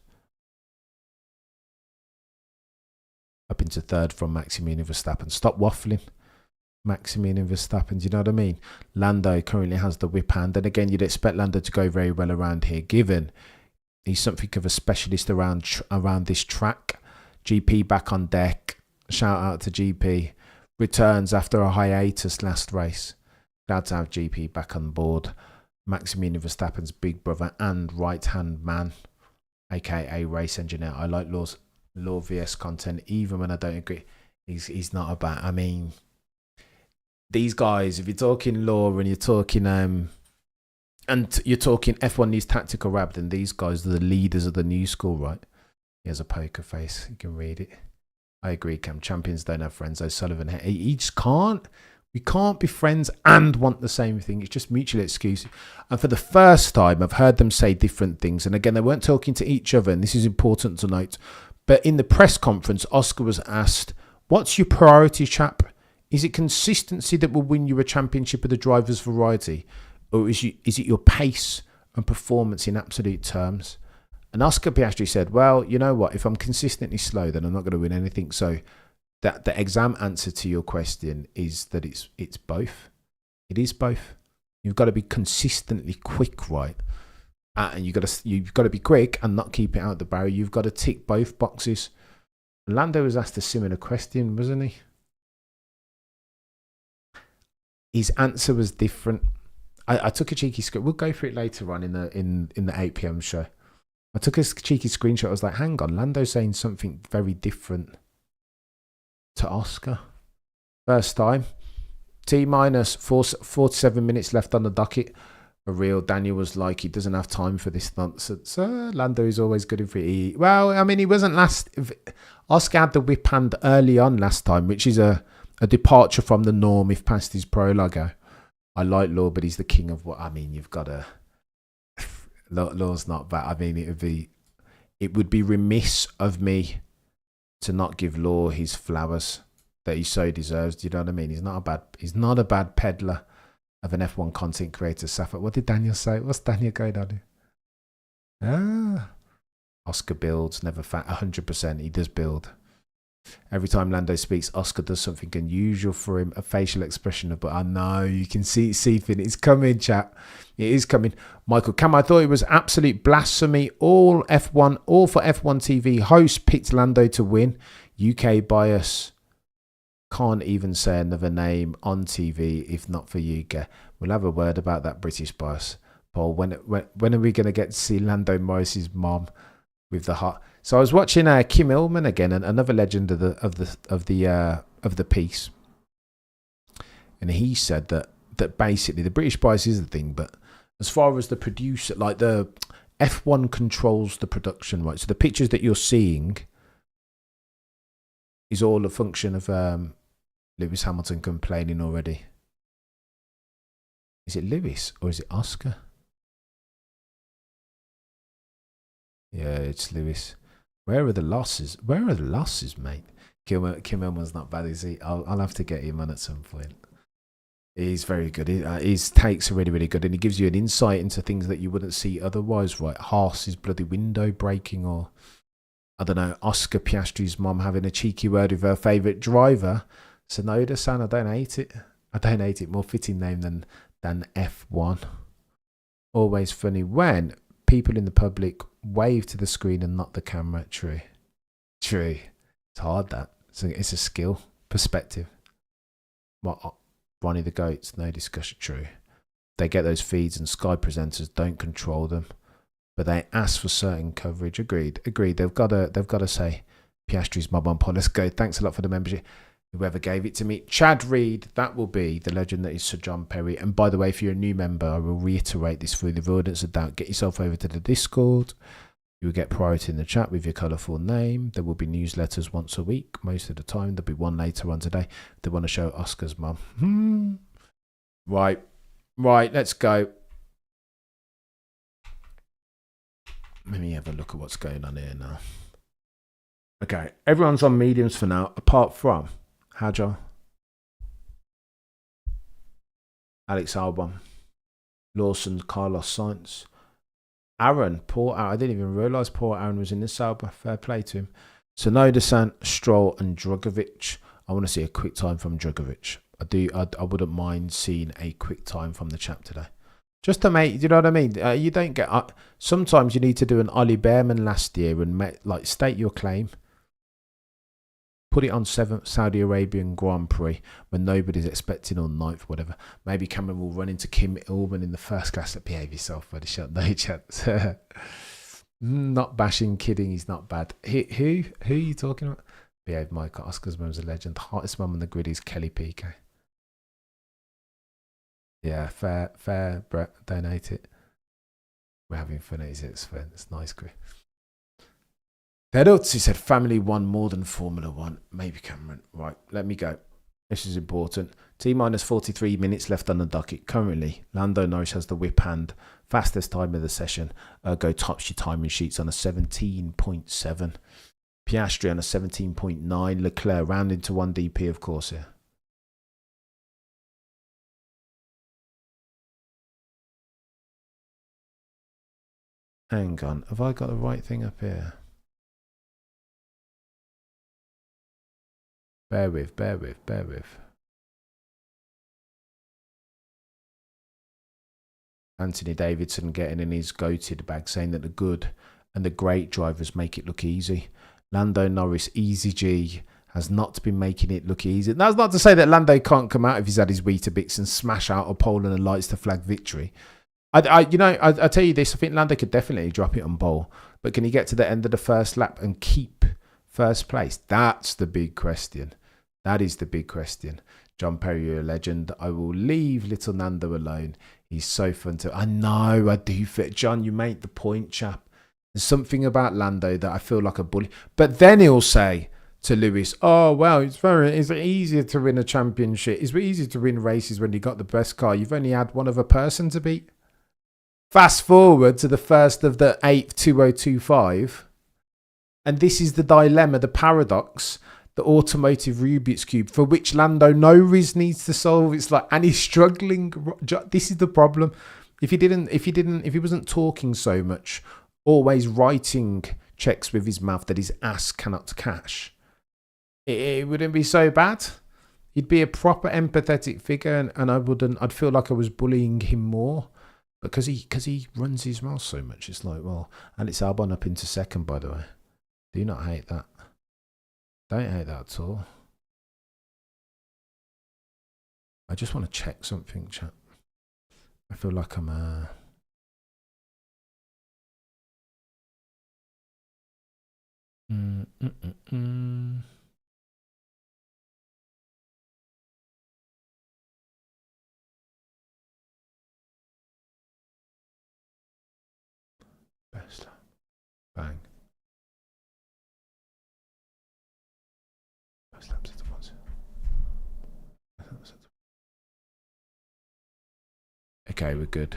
Up into third from Maximilian Verstappen. Stop waffling. Maximilian Verstappen, do you know what I mean? Lando currently has the whip hand, and again, you'd expect Lando to go very well around here, given he's something of a specialist around this track. GP back on deck. Shout out to GP. Returns after a hiatus last race. Glad to have GP back on board. Maximilian Verstappen's big brother and right-hand man, aka race engineer. I like Law VS content, even when I don't agree. He's not about. I mean, these guys, if you're talking Law and you're talking and you're talking F1 News Tactical Rab, then these guys are the leaders of the new school, right? He has a poker face. You can read it. I agree, Cam. Champions don't have friends. O'Sullivan, he just can't. We can't be friends and want the same thing. It's just mutually exclusive. And for the first time, I've heard them say different things. And again, they weren't talking to each other, and this is important to note. But in the press conference, Oscar was asked, what's your priority, chap? Is it consistency that will win you a championship of the driver's variety? Or is it your pace and performance in absolute terms? And Oscar Piastri said, well, you know what? If I'm consistently slow, then I'm not going to win anything. So that the exam answer to your question is that it's both. It is both. You've got to be consistently quick, right? And you've got to be quick and not keep it out the barrier. You've got to tick both boxes. Lando was asked a similar question, wasn't he? His answer was different. I took a cheeky script. We'll go for it later on in the 8 p.m. show. I took a cheeky screenshot. I was like, hang on, Lando's saying something very different to Oscar. First time. T-minus 47 minutes left on the docket. For real, Daniel was like, he doesn't have time for this nonsense. Lando is always good for it. Well, I mean, he wasn't last. Oscar had the whip hand early on last time, which is a departure from the norm if past his prologue. I like Law, but he's the king of what. I mean, you've got to. Law's not bad. I mean, it would be remiss of me to not give Law his flowers that he so deserves. Do you know what I mean? He's not a bad peddler of an F1 content creator. Safa. What did Daniel say? What's Daniel going on here? Oscar builds, never fat. 100%. He does build. Every time Lando speaks, Oscar does something unusual for him. A facial expression, but I know you can see it seeping. It's coming, chat. It is coming. Michael Cam, I thought it was absolute blasphemy. All for F1 TV hosts picked Lando to win. UK bias. Can't even say another name on TV if not for UK. We'll have a word about that British bias. Paul, when are we going to get to see Lando Morris's mom with the heart? So I was watching Kim Illman again, another legend of the piece, and he said that basically the British bias is the thing, but as far as the producer, like the F1 controls the production, right? So the pictures that you're seeing is all a function of Lewis Hamilton complaining already. Is it Lewis or is it Oscar? Yeah, it's Lewis. Where are the losses? Mate? Kim Illman's not bad, is he? I'll have to get him on at some point. He's very good. His takes are really, really good, and he gives you an insight into things that you wouldn't see otherwise, right? Haas's bloody window breaking, or I don't know, Oscar Piastri's mom having a cheeky word with her favourite driver. Sonoda-san, I don't hate it. More fitting name than F1. Always funny when people in the public wave to the screen and not the camera. True. It's hard, that. It's a skill. Perspective. What? Ronnie the Goats, no discussion. True. They get those feeds and Sky presenters don't control them, but they ask for certain coverage. Agreed. They've got to say Piastri's mob on Paul. Let's go. Thanks a lot for the membership. Whoever gave it to me. Chad Reed, that will be the legend that is Sir John Perry. And by the way, if you're a new member, I will reiterate this for the avoidance of doubt. Get yourself over to the Discord. You will get priority in the chat with your colourful name. There will be newsletters once a week, most of the time. There'll be one later on today. They want to show Oscar's mum. Right, let's go. Let me have a look at what's going on here now. Okay, everyone's on mediums for now, apart from Hajar, Alex Albon, Lawson, Carlos Sainz, Aaron, poor Aaron. I didn't even realise poor Aaron was in this Sauber. Fair play to him. Sonoda-san, Stroll and Drugovich. I want to see a quick time from Drugovich. I wouldn't mind seeing a quick time from the chap today. Just to make, you know what I mean? You don't get... sometimes you need to do an Ollie Behrman last year and state your claim. Put it on 7th Saudi Arabian Grand Prix when nobody's expecting, on 9th, whatever. Maybe Cameron will run into Kim Illman in the first class. Behave yourself, buddy. Shut no chance. Not bashing, kidding. He's not bad. Who are you talking about? Behave, Michael. Oscar's mum's a legend. Hottest mum on the grid is Kelly Piquet. Yeah, fair, Brett. Don't hate it. We're having fun. It's fun. It's nice, Chris. He said family won more than Formula One. Maybe Cameron. Right, let me go. This is important. T-minus 43 minutes left on the docket. Currently, Lando Norris has the whip hand. Fastest time of the session. Ergo tops your timing sheets on a 17.7. Piastri on a 17.9. Leclerc rounding to 1 DP, of course, here. Hang on. Have I got the right thing up here? Bear with. Anthony Davidson getting in his goated bag, saying that the good and the great drivers make it look easy. Lando Norris, Easy G, has not been making it look easy. That's not to say that Lando can't come out if he's had his Weetabix and smash out a pole and the lights to flag victory. I tell you this. I think Lando could definitely drop it on pole, but can he get to the end of the first lap and keep first place? That's the big question. That is the big question. John Perry, you're a legend. I will leave little Nando alone. He's so fun to. I know, I do fit. John, you make the point, chap. There's something about Lando that I feel like a bully. But then he'll say to Lewis, "Oh well, it's easier to win a championship. It's easier to win races when you got the best car. You've only had one other person to beat." Fast forward to the first of the 8th 2025, and this is the dilemma, the paradox. The automotive Rubik's Cube for which Lando Norris needs to solve. It's like, and he's struggling. This is the problem. If he wasn't talking so much, always writing checks with his mouth that his ass cannot cash, it wouldn't be so bad. He'd be a proper empathetic figure, and I'd feel like I was bullying him more because he runs his mouth so much. It's like, well, and it's Albon up into second, by the way. Do not hate that. Don't hate that at all. I just want to check something, chat. I feel like I'm best. Bang. Okay, we're good.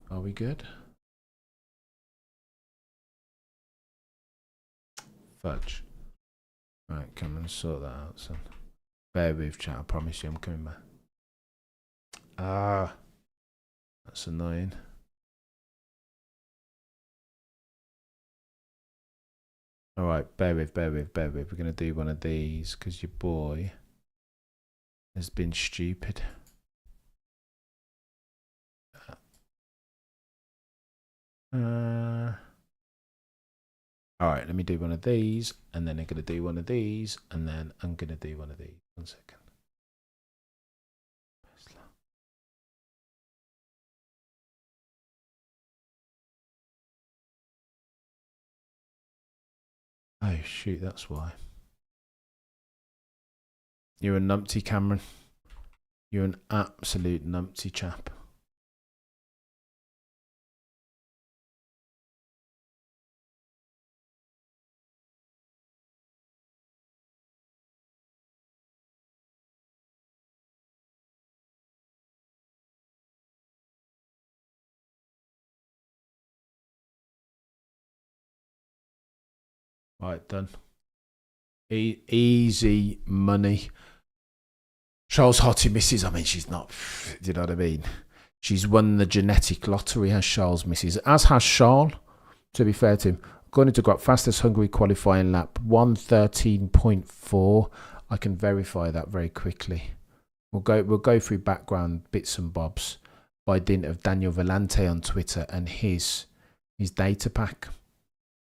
Are we good? Fudge. Right, come and sort that out, son. Bear with, chat. I promise you I'm coming back. Ah, that's annoying. All right, bear with. We're going to do one of these because your boy has been stupid. All right, let me do one of these, and then I'm going to do one of these, and then I'm going to do one of these. 1 second. Oh, shoot, that's why. You're a numpty, Cameron. You're an absolute numpty chap. Right, done. Easy money. Charles Hottie misses. I mean, she's not. Do you know what I mean? She's won the genetic lottery, has Charles misses. As has Charles, to be fair to him. According to Grok, fastest Hungary qualifying lap, 1:13.4. I can verify that very quickly. We'll go through background bits and bobs by dint of Daniel Vellante on Twitter and his data pack.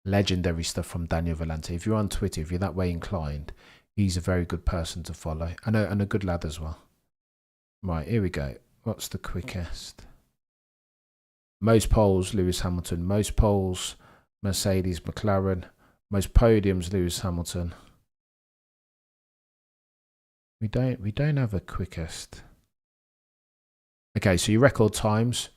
Legendary stuff from Daniel Vellante. If you're on Twitter, if you're that way inclined, he's a very good person to follow. And a good lad as well. Right, here we go. What's the quickest? Most poles, Lewis Hamilton. Most poles, Mercedes, McLaren. Most podiums, Lewis Hamilton. We don't have a quickest. Okay, so your record times.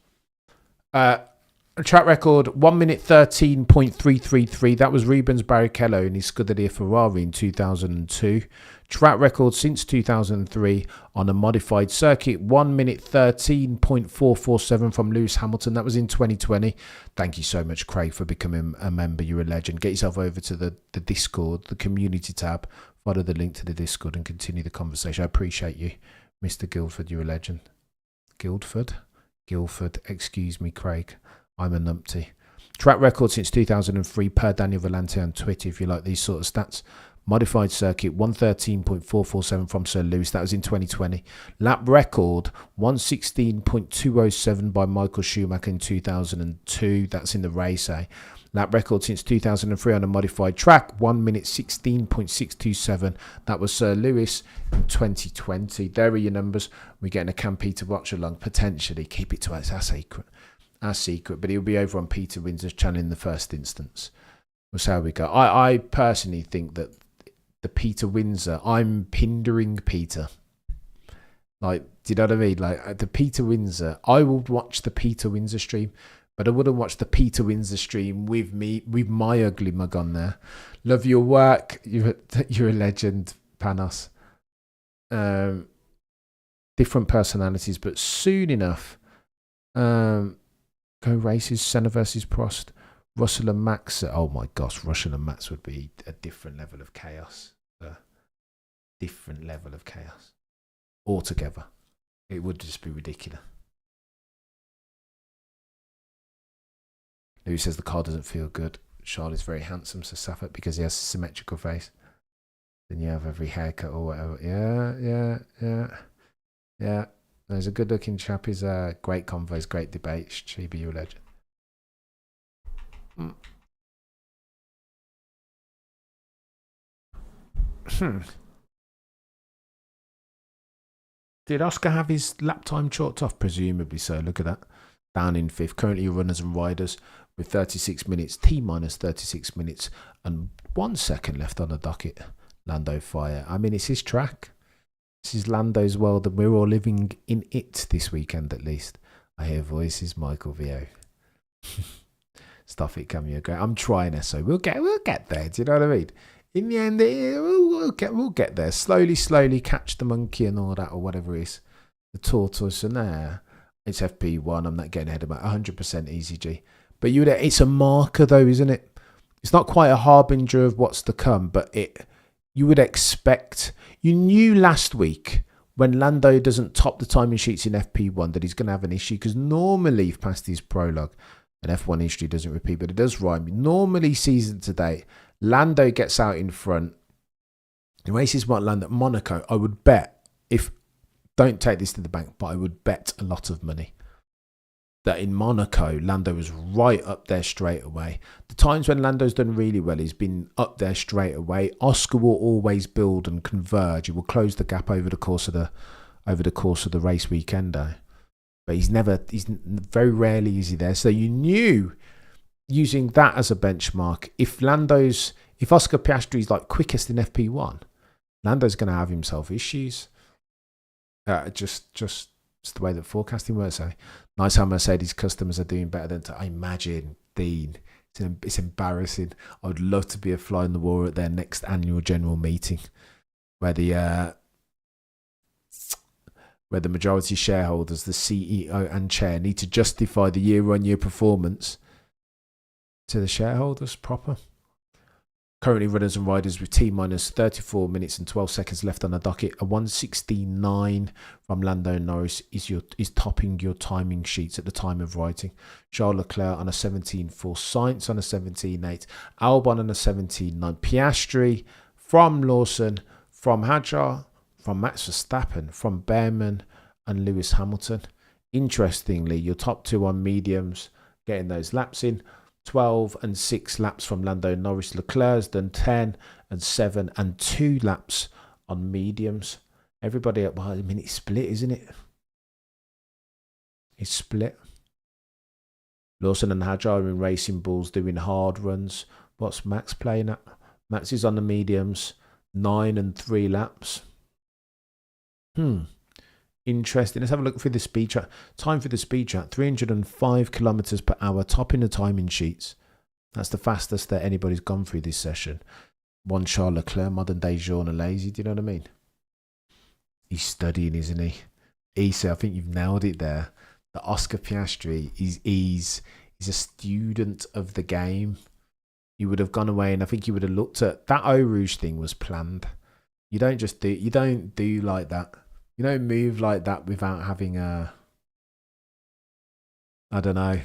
Track record 1:13.333. That was Rubens Barrichello in his Scuderia Ferrari in 2002. Track record since 2003 on a modified circuit 1:13.447 from Lewis Hamilton. That was in 2020. Thank you so much, Craig, for becoming a member. You're a legend. Get yourself over to the Discord, the community tab. Follow the link to the Discord and continue the conversation. I appreciate you, Mr. Guildford. You're a legend. Guildford, excuse me, Craig. I'm a numpty. Track record since 2003 per Daniel Vellante on Twitter if you like these sort of stats. Modified circuit 113.447 from Sir Lewis. That was in 2020. Lap record 116.207 by Michael Schumacher in 2002. That's in the race A. Lap record since 2003 on a modified track 1 minute 16.627. That was Sir Lewis in 2020. There are your numbers. We're getting a Can Peter watch along potentially. Keep it to us. Our secret. But he'll be over on Peter Windsor's channel in the first instance. We'll see how we go. I personally think that the Peter Windsor, I'm hindering Peter. Like, do you know what I mean? Like the Peter Windsor, I would watch the Peter Windsor stream, but I wouldn't watch the Peter Windsor stream with my ugly mug on there. Love your work. You're a legend, Panos. Different personalities, but soon enough. Go races, Senna versus Prost. Russell and Max. Oh my gosh, Russell and Max would be a different level of chaos. Different level of chaos. Altogether. It would just be ridiculous. Louis says the car doesn't feel good. Charles is very handsome, so Saffet, because he has a symmetrical face. Then you have every haircut or whatever. Yeah. There's a good looking chap. He's great convos, great debates. Chibi, you're a legend. Did Oscar have his lap time chalked off? Presumably so. Look at that. Down in fifth. Currently runners and riders with 36 minutes. T minus 36 minutes and 1 second left on the docket. Lando Fire. I mean, it's his track. This is Lando's world and we're all living in it this weekend at least. I hear voices. Michael VO. Stuff it, cameo. Great. I'm trying, so we'll get there. Do you know what I mean? In the end, we'll get there. Slowly, catch the monkey and all that, or whatever it is. The tortoise and there. It's FP1. I'm not getting ahead of my 100% easy G. But it's a marker though, isn't it? It's not quite a harbinger of what's to come, but you would expect. You knew last week when Lando doesn't top the timing sheets in FP1 that he's going to have an issue, because normally, past his prologue, and F1 history doesn't repeat, but it does rhyme. Normally, season to date, Lando gets out in front. The races might land at Monaco. I would bet, don't take this to the bank, but I would bet a lot of money that in Monaco, Lando was right up there straight away. The times when Lando's done really well, he's been up there straight away. Oscar will always build and converge. He will close the gap over the course of the race weekend, though. But he's very rarely is he there. So you knew, using that as a benchmark, if Oscar Piastri's like quickest in FP1, Lando's going to have himself issues. Just the way that forecasting works. So nice how Mercedes customers are doing better than I imagine. Dean, it's embarrassing. I would love to be a fly in the wall at their next annual general meeting, where the majority shareholders, the CEO and chair, need to justify the year-on-year performance to the shareholders proper. Currently, runners and riders with T minus 34 minutes and 12 seconds left on the docket. A 1:16.9 from Lando Norris is topping your timing sheets at the time of writing. Charles Leclerc on a 17.4, Sainz on a 17.8, Albon on a 17.9, Piastri from Lawson, from Hadjar, from Max Verstappen, from Behrman and Lewis Hamilton. Interestingly, your top two on mediums, getting those laps in. 12 and 6 laps from Lando Norris. Leclerc's done 10 and 7 and 2 laps on mediums. Everybody up behind him. It's split, isn't it? It's split. Lawson and Hadjar are in Racing Bulls doing hard runs. What's Max playing at? Max is on the mediums. 9 and 3 laps. Interesting. Let's have a look through the speed track. Time for the speed track, 305 kilometers per hour, topping the timing sheets. That's the fastest that anybody's gone through this session. One Charles Leclerc, modern day Jean Alesi. Do you know what I mean? He's studying, isn't he? Issa, I think you've nailed it there. The Oscar Piastri, he's a student of the game. You would have gone away and I think you would have looked at that Eau Rouge thing was planned. You don't do like that. You don't move like that without having I don't know.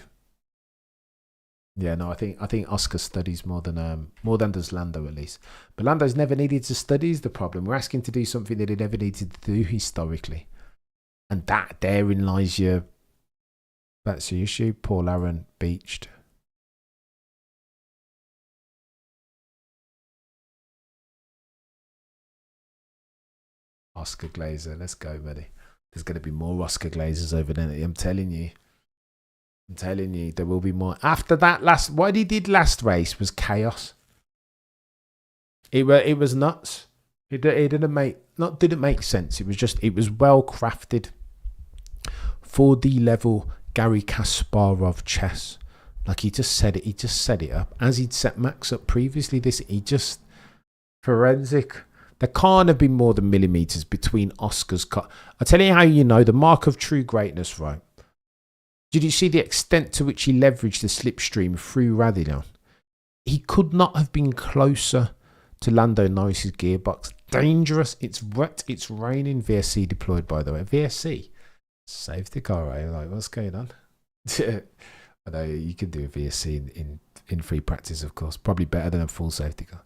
Yeah, no, I think Oscar studies more than does Lando at least. But Lando's never needed to study is the problem. We're asking to do something that he never needed to do historically, and that therein lies your. That's the issue. Paul Aaron beached. Oscar Glazer, let's go, buddy. There's going to be more Oscar Glazers over there. I'm telling you. There will be more. After that what he did last race was chaos. It was nuts. It didn't make sense. It was well crafted. 4D level Gary Kasparov chess. Like he just set it up as he'd set Max up previously. Forensic. There can't have been more than millimeters between Oscar's car. I'll tell you how you know the mark of true greatness, right? Did you see the extent to which he leveraged the slipstream through Radillon? He could not have been closer to Lando Norris's gearbox. Dangerous. It's wet. It's raining. VSC deployed, by the way. VSC. Safety car, right? Like, what's going on? I know you can do a VSC in free practice, of course. Probably better than a full safety car,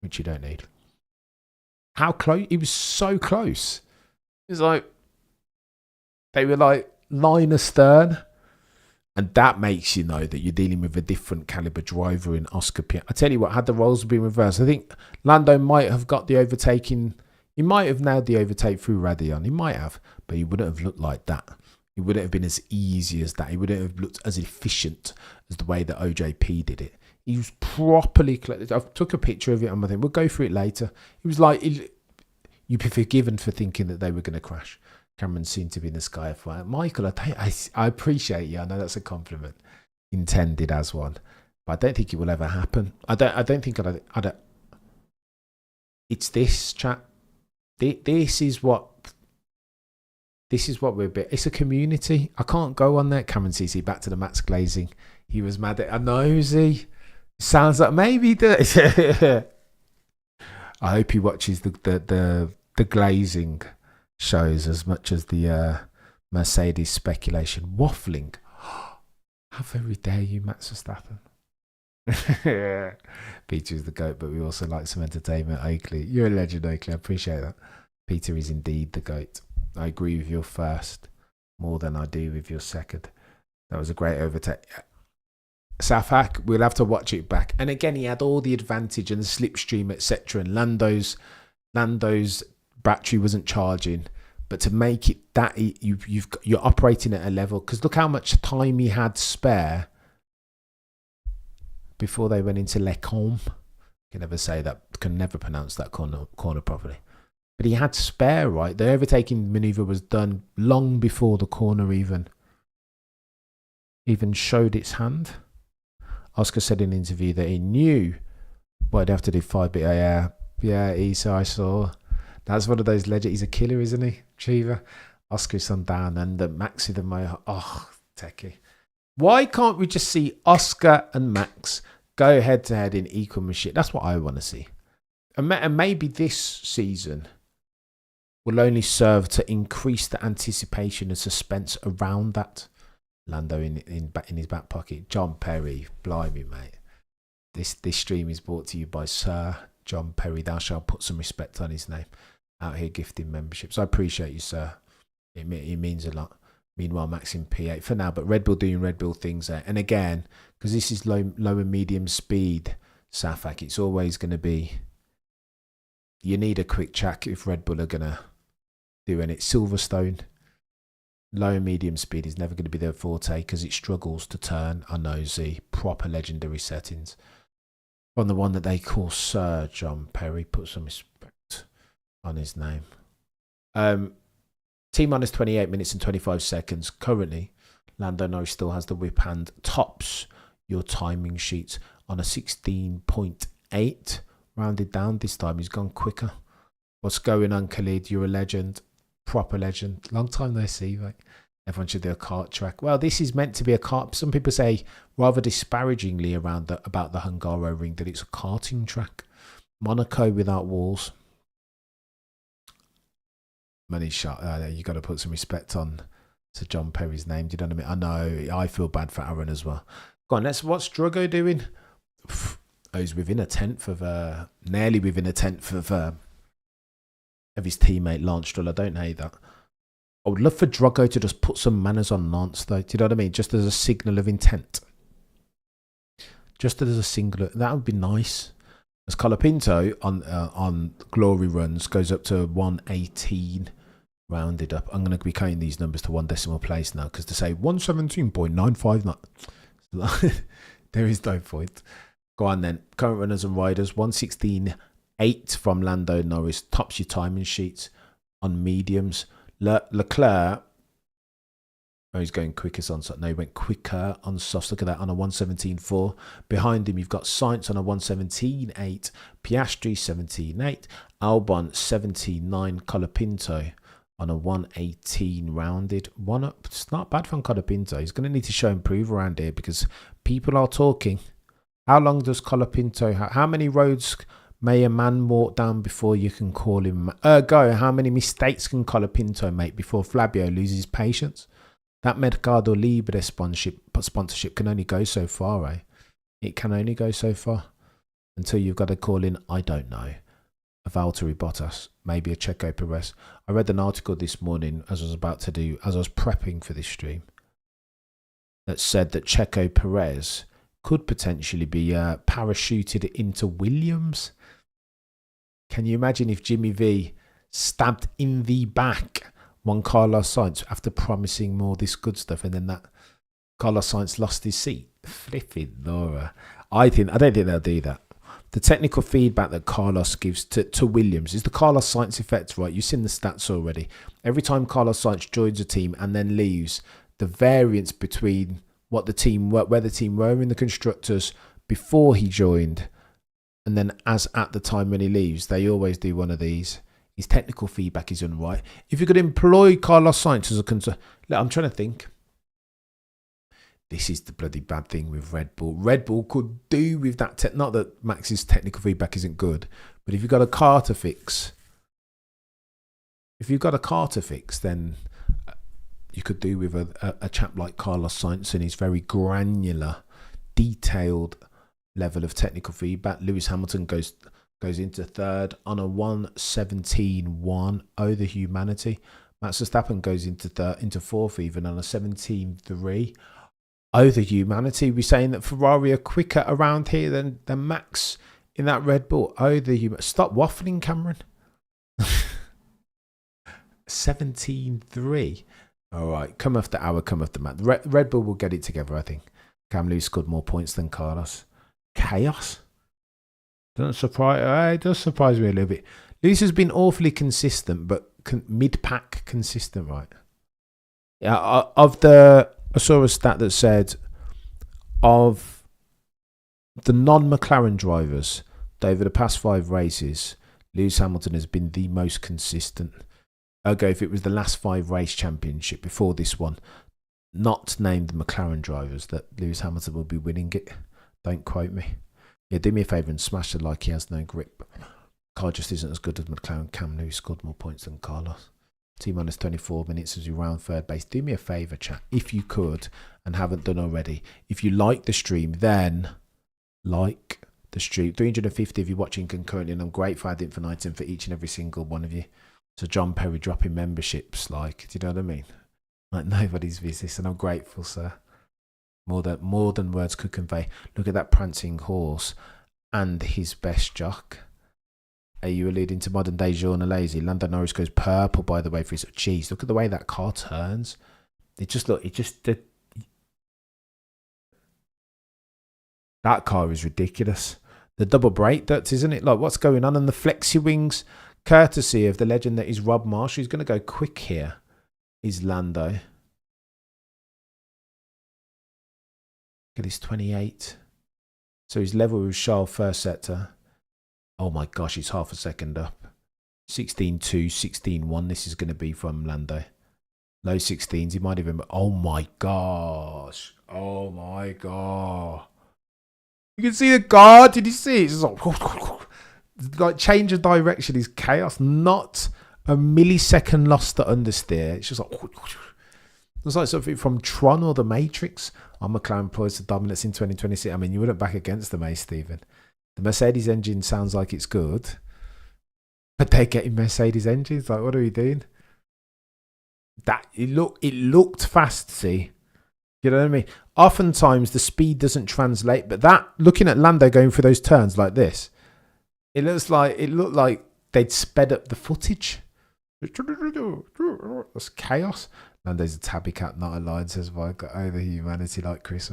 which you don't need. How close? He was so close. It was like, they were like line astern. And that makes you know that you're dealing with a different caliber driver in Oscar Piastri. I tell you what, had the roles been reversed, I think Lando might have got the overtaking. He might have nailed the overtake through Radillon. He might have, but he wouldn't have looked like that. He wouldn't have been as easy as that. He wouldn't have looked as efficient as the way that OJP did it. He was properly. I took a picture of it on my thing. We'll go through it later. He was like, you'd be forgiven for thinking that they were going to crash. Cameron seemed to be in the sky of fire. Michael, I appreciate you. I know that's a compliment intended as one, but I don't think it will ever happen. I don't think. It's this chat. This is what we're. It's a community. I can't go on there. Cameron CC back to the Max glazing. He was mad at a nosy. Sounds like maybe the. I hope he watches the glazing shows as much as the Mercedes speculation. Waffling. How very dare you, Max Verstappen? Peter is the GOAT, but we also like some entertainment. Oakley, you're a legend, Oakley. I appreciate that. Peter is indeed the GOAT. I agree with your first more than I do with your second. That was a great overtake. Safak, we'll have to watch it back. And again, he had all the advantage and the slipstream, etc. And Lando's battery wasn't charging, but to make it that you're operating at a level, because look how much time he had spare before they went into Lecombe. Can never say that. Can never pronounce that corner properly. But he had spare, right? The overtaking maneuver was done long before the corner even showed its hand. Oscar said in an interview that he knew what he'd have to do 5 bit. Yeah, Isa, I saw. That's one of those legends. He's a killer, isn't he? Cheever. Oscar's on down under. Max with the Mo. Oh, techie. Why can't we just see Oscar and Max go head to head in equal machine? That's what I want to see. And maybe this season will only serve to increase the anticipation and suspense around that. Lando in his back pocket. John Perry. Blimey, mate. This stream is brought to you by Sir John Perry. Thou shalt put some respect on his name. Out here gifting memberships. I appreciate you, sir. It means a lot. Meanwhile, Max in P8 for now, but Red Bull doing Red Bull things there. And again, because this is low and medium speed, Safak, it's always going to be, you need a quick check if Red Bull are going to do it. Silverstone, low and medium speed is never going to be their forte because it struggles to turn on those proper legendary settings. On the one that they call Sir John Perry, put some respect on his name. T-minus 28 minutes and 25 seconds. Currently, Lando Norris still has the whip hand. Tops your timing sheets on a 16.8. Rounded down this time. He's gone quicker. What's going on, Khalid? You're a legend. Proper legend. Long time no see, right? Everyone should do a kart track. Well, this is meant to be a kart. Some people say rather disparagingly about the Hungaroring that it's a karting track. Monaco without walls. Money shot. You got to put some respect on to John Perry's name. Do you know what I mean? I know. I feel bad for Aaron as well. Go on, what's Drago doing? Oh, he's within a tenth of nearly within a tenth of his teammate Lance Stroll. I don't hate that. I would love for Drago to just put some manners on Lance, though. Do you know what I mean? Just as a signal of intent. Just as a singular, that would be nice. As Colapinto on glory runs goes up to 118 rounded up. I'm going to be counting these numbers to one decimal place now because to say 117.95, there is no point. Go on then. Current runners and riders, 116.8 from Lando Norris. Tops your timing sheets on mediums. Leclerc, oh, he's going quickest on soft. No, he went quicker on softs. Look at that, on a 117.4. Behind him, you've got Sainz on a 117.8. Piastri, 17.8. Albon, 17.9. Colapinto on a 118 rounded. One up. It's not bad from Colapinto. He's going to need to show improve around here because people are talking. How long does Colapinto have? How many roads may a man walk down before you can call him? How many mistakes can Colapinto make before Flavio loses patience? That Mercado Libre sponsorship can only go so far, eh? It can only go so far until you've got to call in, I don't know, a Valtteri Bottas, maybe a Checo Perez. I read an article this morning as I was prepping for this stream that said that Checo Perez could potentially be parachuted into Williams. Can you imagine if Jimmy V stabbed in the back one Carlos Sainz after promising more this good stuff, and then that Carlos Sainz lost his seat? Flipping Laura. I don't think they'll do that. The technical feedback that Carlos gives to Williams is the Carlos Sainz effect, right? You've seen the stats already. Every time Carlos Sainz joins a team and then leaves, the variance between where the team were in the constructors before he joined and then as at the time when he leaves, they always do one of these. His technical feedback is unright. If you could employ Carlos Sainz as a concern, I'm trying to think. This is the bloody bad thing with Red Bull. Red Bull could do with that. Not that Max's technical feedback isn't good, but if you've got a car to fix, then you could do with a chap like Carlos Sainz and his very granular, detailed level of technical feedback. Lewis Hamilton goes into third on a 117.1. Oh, the humanity. Max Verstappen goes into fourth even on a 17.3. Oh, the humanity. We're saying that Ferrari are quicker around here than Max in that Red Bull. Oh, the humanity. Stop waffling, Cameron. 17.3. All right, come after hour, come after Matt. Red Bull will get it together, I think. Cam Lewis scored more points than Carlos. Chaos. It does surprise me a little bit. Lewis has been awfully consistent, but mid-pack consistent, right? Yeah. I saw a stat that said of the non-McLaren drivers over the past 5 races, Lewis Hamilton has been the most consistent. Ergo, if it was the last 5 race championship before this one, not named the McLaren drivers, that Lewis Hamilton will be winning it. Don't quote me. Yeah, do me a favour and smash it like he has no grip. Car just isn't as good as McLaren. Cam Lewis scored more points than Carlos. T-minus 24 minutes as we round third base. Do me a favour, chat, if you could, and haven't done already. If you like the stream, then like the stream. 350 if you're watching concurrently, and I'm grateful ad infinitum for each and every single one of you. So John Perry dropping memberships, like, do you know what I mean? Like nobody's business, and I'm grateful, sir. More than words could convey. Look at that prancing horse and his best jock. Are you alluding to modern day journalism? Lando Norris goes purple, by the way, for his... Jeez, look at the way that car turns. That car is ridiculous. The double brake ducts, isn't it? Like, what's going on? And the flexi wings, courtesy of the legend that is Rob Marshall. He's going to go quick here, is Lando. Look at his 28. So he's level with Charles first sector. Oh my gosh, he's half a second up. 16.2, 16.1. This is going to be from Lando. Low 16s. He might even... Oh my gosh. Oh my god. You can see the car. Did you see it? It's like change of direction is chaos. Not a millisecond lost to understeer. It's just like... It's like something from Tron or The Matrix. Our McLaren poised to dominance in 2026. I mean, you wouldn't back against them, Stephen. The Mercedes engine sounds like it's good, but they're getting Mercedes engines. Like, what are we doing? It looked fast. See, you know what I mean? Oftentimes the speed doesn't translate, but that looking at Lando going through those turns like this, it looked like they'd sped up the footage. That's chaos. Lando's a tabby cat, not a lion, says I've got over humanity like Chris.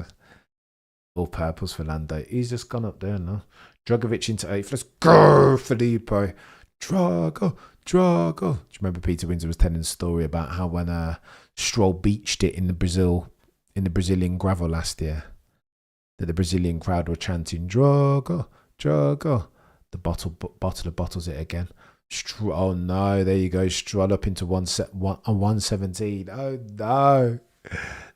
All purples for Lando. He's just gone up there now. Drogovic into 8th. Let's go, Filippo. Drogo. Do you remember Peter Windsor was telling a story about how when Stroll beached it in the Brazilian gravel last year, that the Brazilian crowd were chanting Drogo. The bottles it again. Oh no, there you go. Stroll up into 117. Oh no.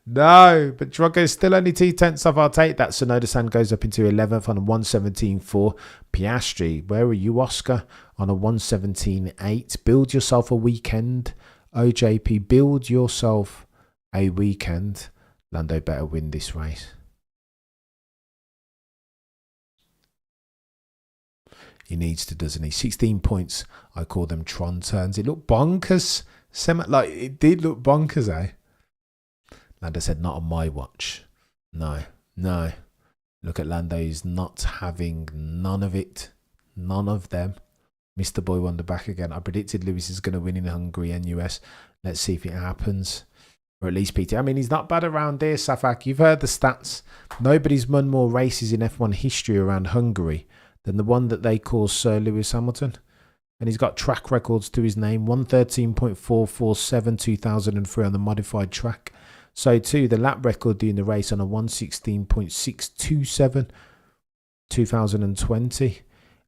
No, but Drogo's still only 2/10 off. I'll take that. Sonoda-san goes up into 11th on a 117.4. Piastri, where are you, Oscar? On a 117.8. Build yourself a weekend. OJP, build yourself a weekend. Lando better win this race. He needs to, doesn't he? 16 points. I call them Tron turns. It looked bonkers. Like, it did look bonkers, eh? Lando said, not on my watch. No. Look at Lando. He's not having none of it. None of them. Mr. Boy Wonder back again. I predicted Lewis is going to win in Hungary and US. Let's see if it happens. Or at least Peter. I mean, he's not bad around here, Safak. You've heard the stats. Nobody's won more races in F1 history around Hungary than the one that they call Sir Lewis Hamilton. And he's got track records to his name. 113.447 2003 on the modified track. So too, the lap record during the race on a 116.627 2020.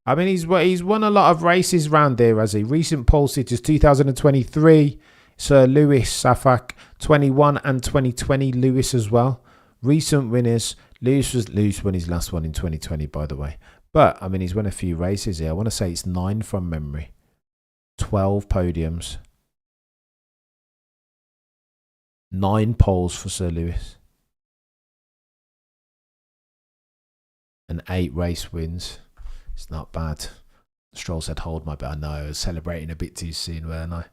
I mean, he's won a lot of races around there, has he? Recent pole sitters 2023, Sir Lewis Safak, 21 and 2020, Lewis as well. Recent winners, Lewis won his last one in 2020, by the way. But, I mean, he's won a few races here. I want to say it's 9 from memory. 12 podiums. 9 poles for Sir Lewis. And 8 race wins. It's not bad. Stroll said, hold my bet. I know, I was celebrating a bit too soon, weren't I?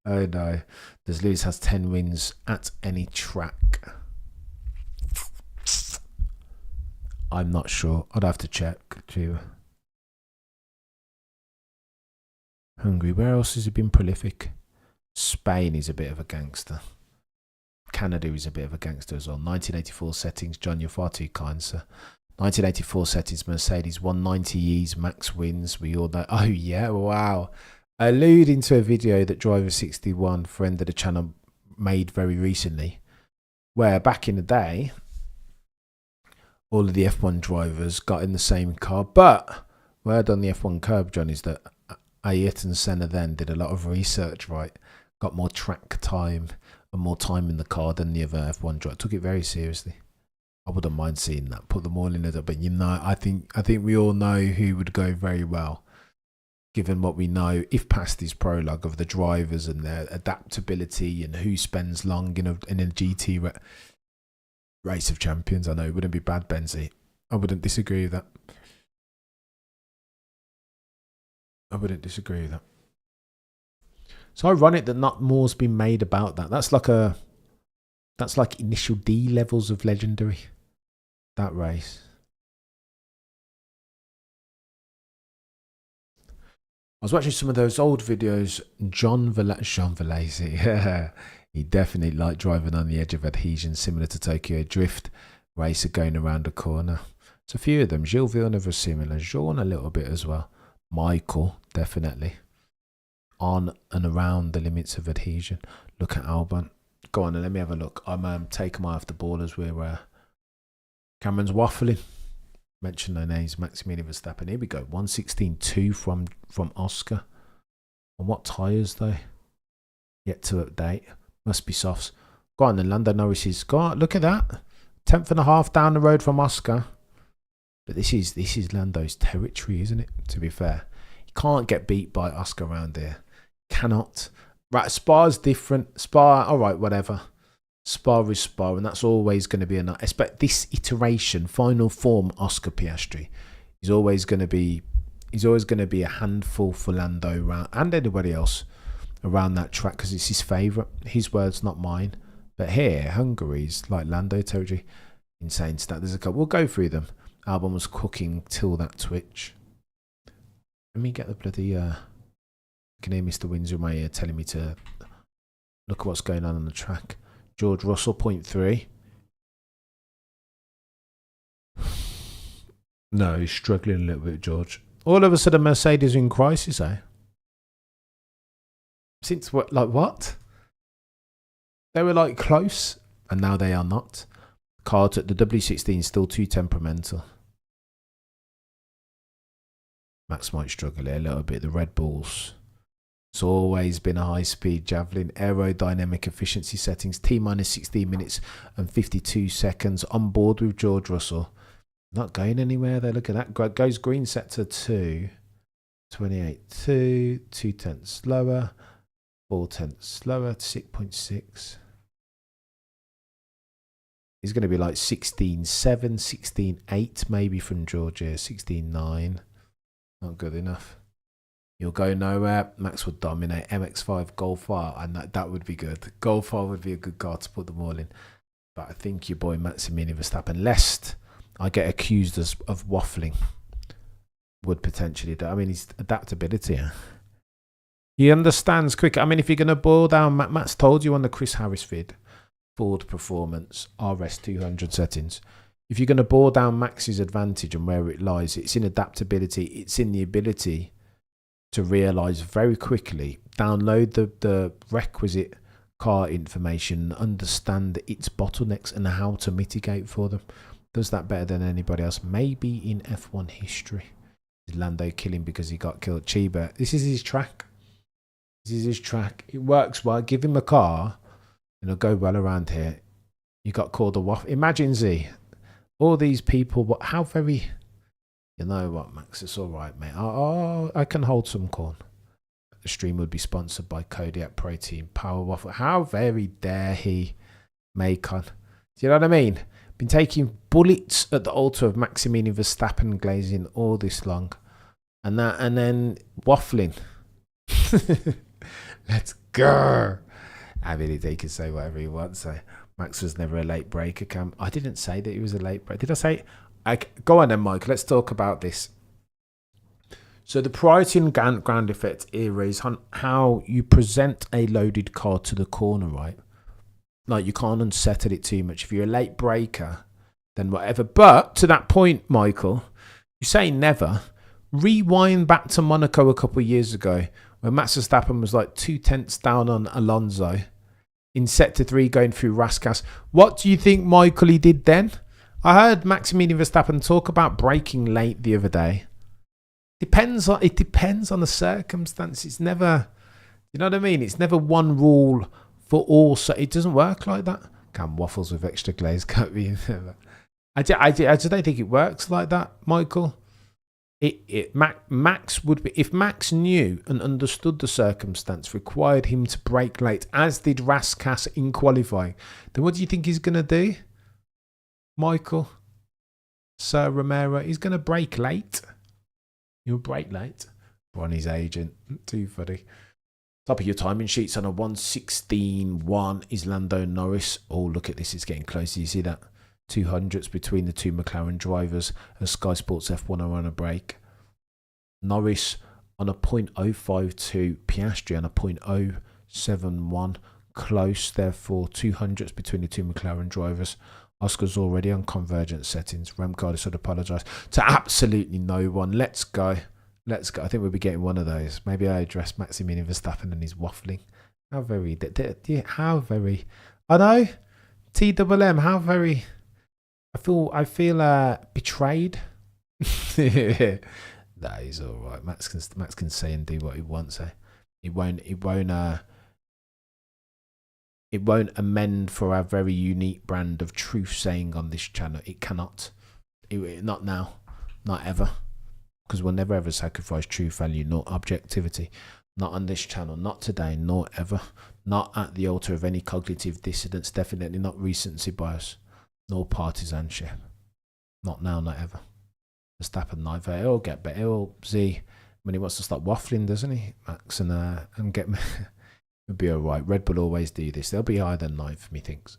Oh no. Does Lewis has 10 wins at any track? I'm not sure. I'd have to check. Hungary. Where else has he been prolific? Spain is a bit of a gangster. Canada is a bit of a gangster as well. 1984 settings. John, you're far too kind, sir. 1984 settings. Mercedes 190Es. Max wins. We all know. Oh, yeah. Wow. Alluding to a video that Driver61, friend of the channel, made very recently, where back in the day, all of the F1 drivers got in the same car. But word on the F1 curb, John, is that Ayrton Senna then did a lot of research, right? Got more track time and more time in the car than the other F1 driver. Took it very seriously. I wouldn't mind seeing that. Put them all in it. But, you know, I think we all know who would go very well, given what we know, if past his prologue of the drivers and their adaptability and who spends long in a GT race of champions. I know it wouldn't be bad, Benzie. I wouldn't disagree with that. It's ironic that not more's been made about that. That's like initial D levels of legendary, that race. I was watching some of those old videos. Jean Valesi, he definitely liked driving on the edge of adhesion, similar to Tokyo Drift racer going around a corner. There's a few of them. Gilles Villeneuve was similar. Jean a little bit as well. Michael, definitely. On and around the limits of adhesion. Look at Albon. Go on and let me have a look. I'm taking my off the ball as we're Cameron's waffling. Mention their names. Maximilian Verstappen. Here we go. 116.2 from Oscar. On what tyres though? Yet to update. Must be softs. Go on then. Lando Norris's. Go on. Look at that. 10th and a half down the road from Oscar. But this is Lando's territory, isn't it? To be fair, you can't get beat by Oscar around here. Cannot. Right, Spa's different. Spa, all right, whatever. Spa is Spa, and that's always going to be enough. But this iteration, final form, Oscar Piastri, is always going to be. He's always going to be a handful for Lando around, and anybody else around that track, because it's his favourite. His words, not mine. But here, Hungary's like Lando territory. Insane stat. There's a couple. We'll go through them. Albon was cooking till that twitch. Let me get the bloody. I can hear Mr. Windsor in my ear telling me to look at what's going on the track. George Russell, 0.3. No, he's struggling a little bit, George. All of a sudden, Mercedes are in crisis, eh? Since what? Like what? They were like close, and now they are not. Card at the W16 is still too temperamental. Max might struggle here a little bit. The Red Bulls. It's always been a high-speed javelin. Aerodynamic efficiency settings. T-minus 16 minutes and 52 seconds. On board with George Russell. Not going anywhere there. Look at that. Goes green sector 2. 28.2. 2 tenths slower. 4 tenths slower. 6.6. He's going to be like 16.7, 16.8 maybe from Georgia. 16.9. Not good enough. You'll go nowhere. Max would dominate. MX5 Golf R, and that would be good. Golf R would be a good car to put them all in. But I think your boy Maximilian Verstappen, lest I get accused of waffling, would potentially do. I mean, his adaptability. He understands quick. I mean, if you're going to boil down, Matt's told you on the Chris Harris vid, Ford Performance RS 200 settings. If you're going to boil down Max's advantage and where it lies, it's in adaptability. It's in the ability to realise very quickly, download the requisite car information, understand its bottlenecks and how to mitigate for them. Does that better than anybody else. Maybe in F1 history. Is Lando killing because he got killed? Chiba. This is his track. This is his track. It works well. Give him a car and it'll go well around here. You got called a waffle. Imagine Z. All these people, how very... You know what, Max? It's all right, mate. I can hold some corn. The stream would be sponsored by Kodiak Protein Power Waffle. How very dare he make on? Do you know what I mean? Been taking bullets at the altar of Maximilian Verstappen glazing all this long. And then waffling. Let's go. I mean, he can say whatever he wants. So Max was never a late breaker, Cam. I didn't say that he was a late breaker. Did I say... Go on then, Mike. Let's talk about this. So the priority and ground effect era is on how you present a loaded car to the corner, right? Like, you can't unsettle it too much. If you're a late breaker, then whatever. But to that point, Michael, you say never. Rewind back to Monaco a couple of years ago when Max Verstappen was like 2 tenths down on Alonso in sector 3 going through Raskas. What do you think, Michael, he did then? I heard Maximilian Verstappen talk about braking late the other day. It depends on the circumstance. It's never, you know what I mean? It's never one rule for all. So it doesn't work like that. Cam waffles with extra glaze can't be. I just don't think it works like that, Michael. Max would be, if Max knew and understood the circumstance required him to brake late, as did Raskas in qualifying, then what do you think he's gonna do? Michael, Sir Romero, he's going to brake late. You'll brake late. Ronnie's agent. Too funny. Top of your timing sheets on a 1:16.1 is Lando Norris. Oh, look at this. It's getting closer. You see that? 200s between the two McLaren drivers as Sky Sports F1 are on a break. Norris on a 0.052. Piastri on a 0.071. Close, therefore, 200s between the two McLaren drivers. Oscar's already on convergent settings. Remco should apologise to absolutely no one. Let's go. Let's go. I think we'll be getting one of those. Maybe I address Maximilian Verstappen and his waffling. How very... How very... I know. TWM, how very... I feel betrayed. Nah, he's all right. Max can say and do what he wants. It won't amend for our very unique brand of truth saying on this channel. It cannot. Not now. Not ever. Because we'll never ever sacrifice truth value nor objectivity. Not on this channel. Not today, nor ever. Not at the altar of any cognitive dissonance. Definitely not recency bias, nor partisanship. Not now, not ever. Verstappen neither. He'll get better. He'll see when he wants to start waffling, doesn't he, Max? And get me. It'll be all right. Red Bull always do this. They'll be higher than 9th, methinks.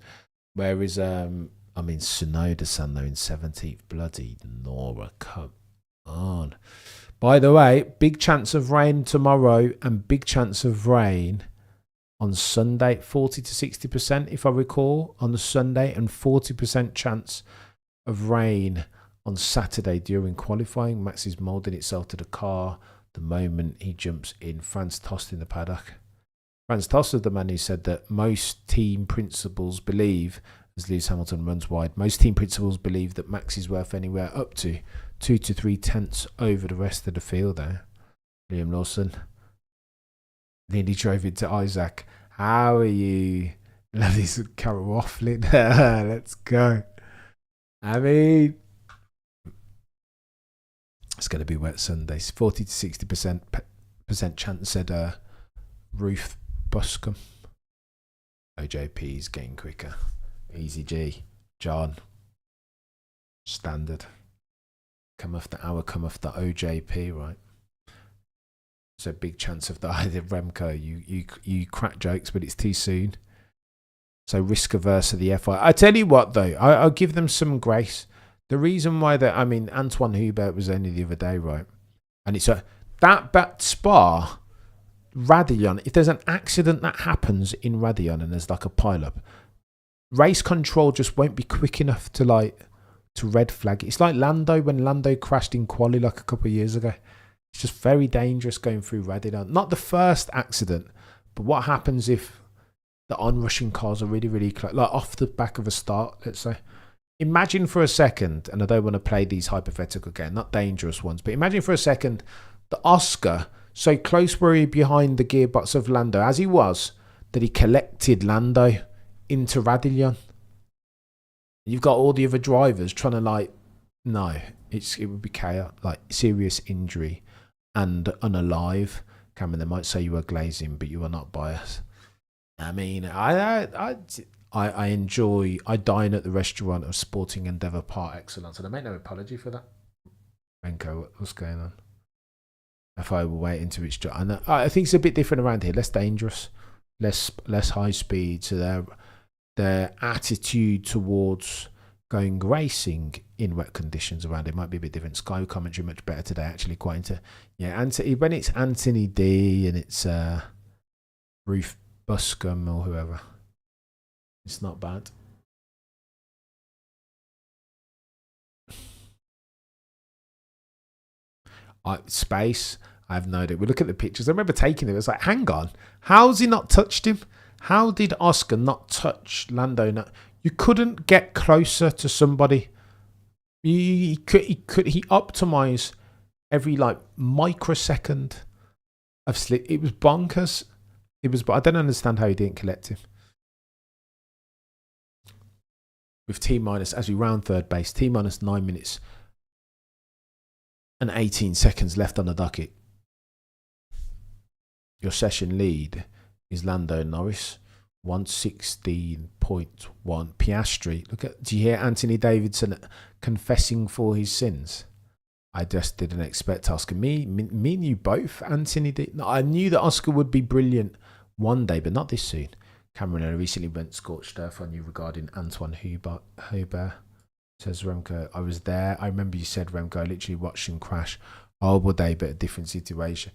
Whereas, Tsunoda-san, though, in 17th. Bloody Nora, come on. By the way, big chance of rain tomorrow and big chance of rain on Sunday. 40 to 60%, if I recall, on the Sunday, and 40% chance of rain on Saturday during qualifying. Max is moulding itself to the car the moment he jumps in. Franz Tost in the paddock. Franz Tost is the man who said that most team principals believe, as Lewis Hamilton runs wide, most team principals believe that Max is worth anywhere up to 2 to 3 tenths over the rest of the field there. Liam Lawson nearly drove into Isaac. How are you? Love this carrot waffling. Let's go. I mean, it's going to be wet Sundays. 40 to 60% chance, said Ruth Buscombe. OJP's getting quicker. Easy G. John. Standard. Come off the hour, come off the OJP, right? So big chance of the Remco. You crack jokes, but it's too soon. So risk averse of the FI. I tell you what, though, I'll give them some grace. The reason why Antoine Hubert was only the other day, right? And it's that Spa, Radillon. If there's an accident that happens in Radillon and there's like a pile-up, race control just won't be quick enough to red flag. It's like Lando when Lando crashed in quali like a couple of years ago. It's just very dangerous going through Radillon. Not the first accident, but what happens if the onrushing cars are really, really close, like off the back of a start, let's say. Imagine for a second, and I don't want to play these hypothetical games, not dangerous ones, but imagine for a second the Oscar so close were he behind the gearbox of Lando as he was that he collected Lando into Radillon. You've got all the other drivers trying to no, it would be chaos, like serious injury and unalive. Cameron, they might say you are glazing, but you are not biased. I mean, I dine at the restaurant of Sporting Endeavour Par Excellence, and I make no apology for that. Renko, what's going on? If I will wait into its job, I think it's a bit different around here. Less dangerous, less high speed. So their attitude towards going racing in wet conditions around it might be a bit different. Sky commentary much better today, actually. Quite into when it's Anthony D and it's Ruth Buscombe or whoever, it's not bad. Space, I have no idea. We look at the pictures. I remember taking it. It was like, hang on, how's he not touched him? How did Oscar not touch Lando? You couldn't get closer to somebody. He optimized every microsecond of slip. It was bonkers. But I don't understand how he didn't collect him. With T minus, as we round third base, T minus 9 minutes and 18 seconds left on the docket. Your session lead is Lando Norris, 116.1. Piastri. Do you hear Anthony Davidson confessing for his sins? I just didn't expect Oscar. Me and you both, Anthony. I knew that Oscar would be brilliant one day, but not this soon. Cameron, I recently went scorched earth on you regarding Antoine Hubert. Says Remco, I was there. I remember you said, Remco, I literally watched him crash. Horrible day, but a different situation.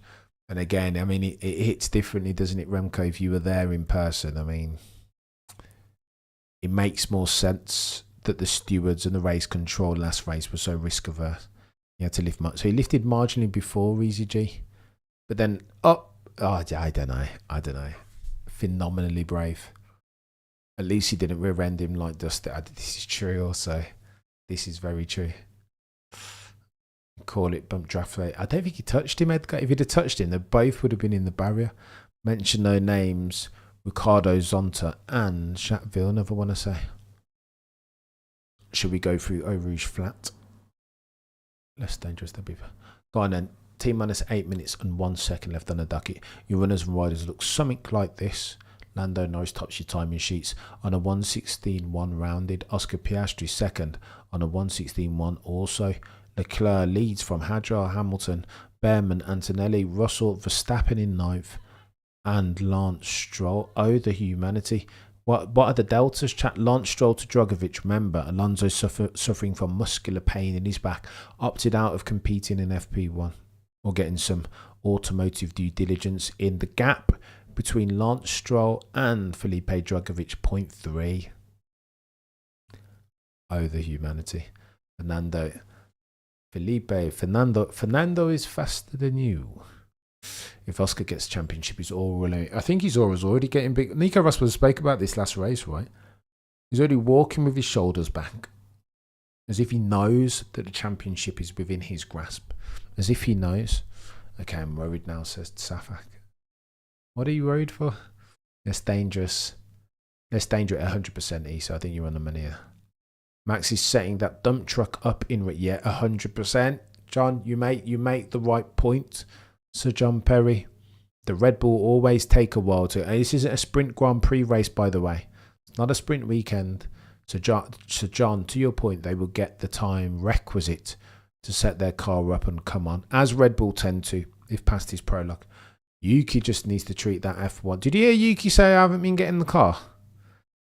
And again, I mean, it hits differently, doesn't it, Remco, if you were there in person? I mean, it makes more sense that the stewards and the race control last race were so risk averse. He had to lift much. So he lifted marginally before Easy G. But then, I don't know. Phenomenally brave. At least he didn't rear end him like Dusty. This is true also. This is very true. Call it bump draft rate. I don't think he touched him, Edgar. If he'd have touched him, they both would have been in the barrier. Mention no names. Ricardo Zonta and Jacques Villeneuve, I want to say. Should we go through Eau Rouge flat? Less dangerous than before. Go on then. T-minus 8 minutes and 1 second left on the docket. Your runners and riders look something like this. Lando Norris tops your timing sheets on a 1:16.1 rounded. Oscar Piastri second on a 1:16.1 also. Leclerc leads from Hadjar, Hamilton, Behrman, Antonelli, Russell, Verstappen in ninth, and Lance Stroll. Oh, the humanity. What are the deltas, chat? Lance Stroll to Drogovic. Remember, Alonso suffering from muscular pain in his back. Opted out of competing in FP1 or getting some automotive due diligence. In the gap between Lance Stroll and Felipe Drogovic, 0.3. Oh, the humanity. Fernando is faster than you. If Oscar gets championship, he's already. I think he's already getting big. Nico Rosberg spoke about this last race, right? He's already walking with his shoulders back, as if he knows that the championship is within his grasp. As if he knows. Okay, I'm worried now, says Safak. What are you worried for? Less dangerous. Less danger at 100% E, so I think you're on the money here. Max is setting that dump truck up in 100%. John, you make the right point. Sir John Perry. The Red Bull always take a while to. This isn't a sprint Grand Prix race, by the way. It's not a sprint weekend. So John, to your point, they will get the time requisite to set their car up and come on, as Red Bull tend to, if past his prologue. Yuki just needs to treat that F1. Did you hear Yuki say I haven't been getting the car?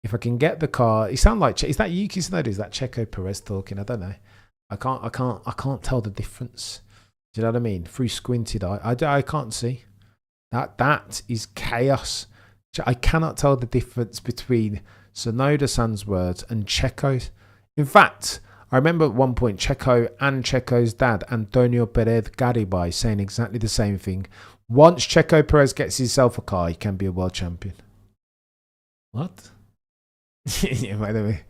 If I can get the car, he sound like, is that Yuki Tsunoda? Is that Checo Perez talking? I don't know. I can't tell the difference. Do you know what I mean? Through squinted eye, I can't see. That is chaos. I cannot tell the difference between Tsunoda-san's words and Checo's. In fact, I remember at one point Checo and Checo's dad, Antonio Perez Garibay, saying exactly the same thing. Once Checo Perez gets himself a car, he can be a world champion. What? Yeah, by the way,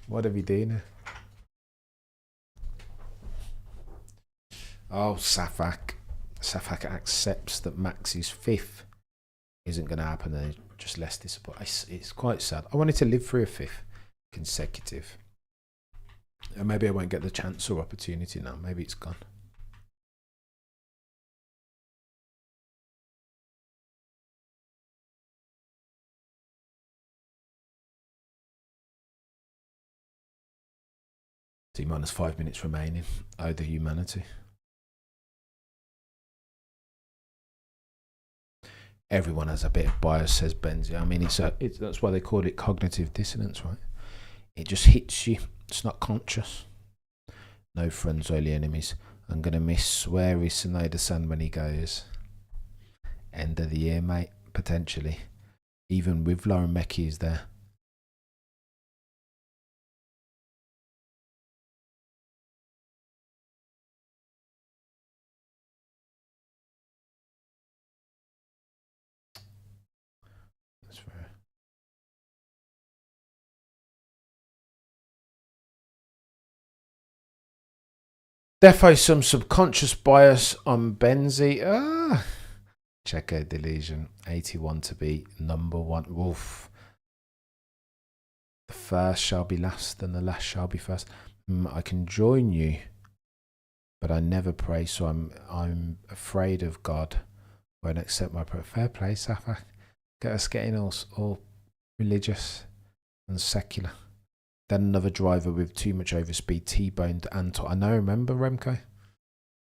what are we doing? Oh, Safak accepts that Max is fifth. Isn't going to happen. Then just less disappointed. It's quite sad. I wanted to live through a fifth consecutive. And maybe I won't get the chance or opportunity now. Maybe it's gone. T-minus 5 minutes remaining. Oh, the humanity. Everyone has a bit of bias, says Benzi. I mean, that's why they call it cognitive dissonance, right? It just hits you. It's not conscious. No friends, only enemies. I'm going to miss sweary Tsunoda-san when he goes. End of the year, mate, potentially. Even with Lauren Mecki is there. That's fair. Defo some subconscious bias on Benzi. Checo delusion. 81 to be number one. Wolf. The first shall be last and the last shall be first. I can join you, but I never pray, so I'm afraid of God. Won't accept my prayer. Fair play, Safa. Get us getting all religious and secular. Then another driver with too much overspeed T-boned Anton. I know, remember Remco?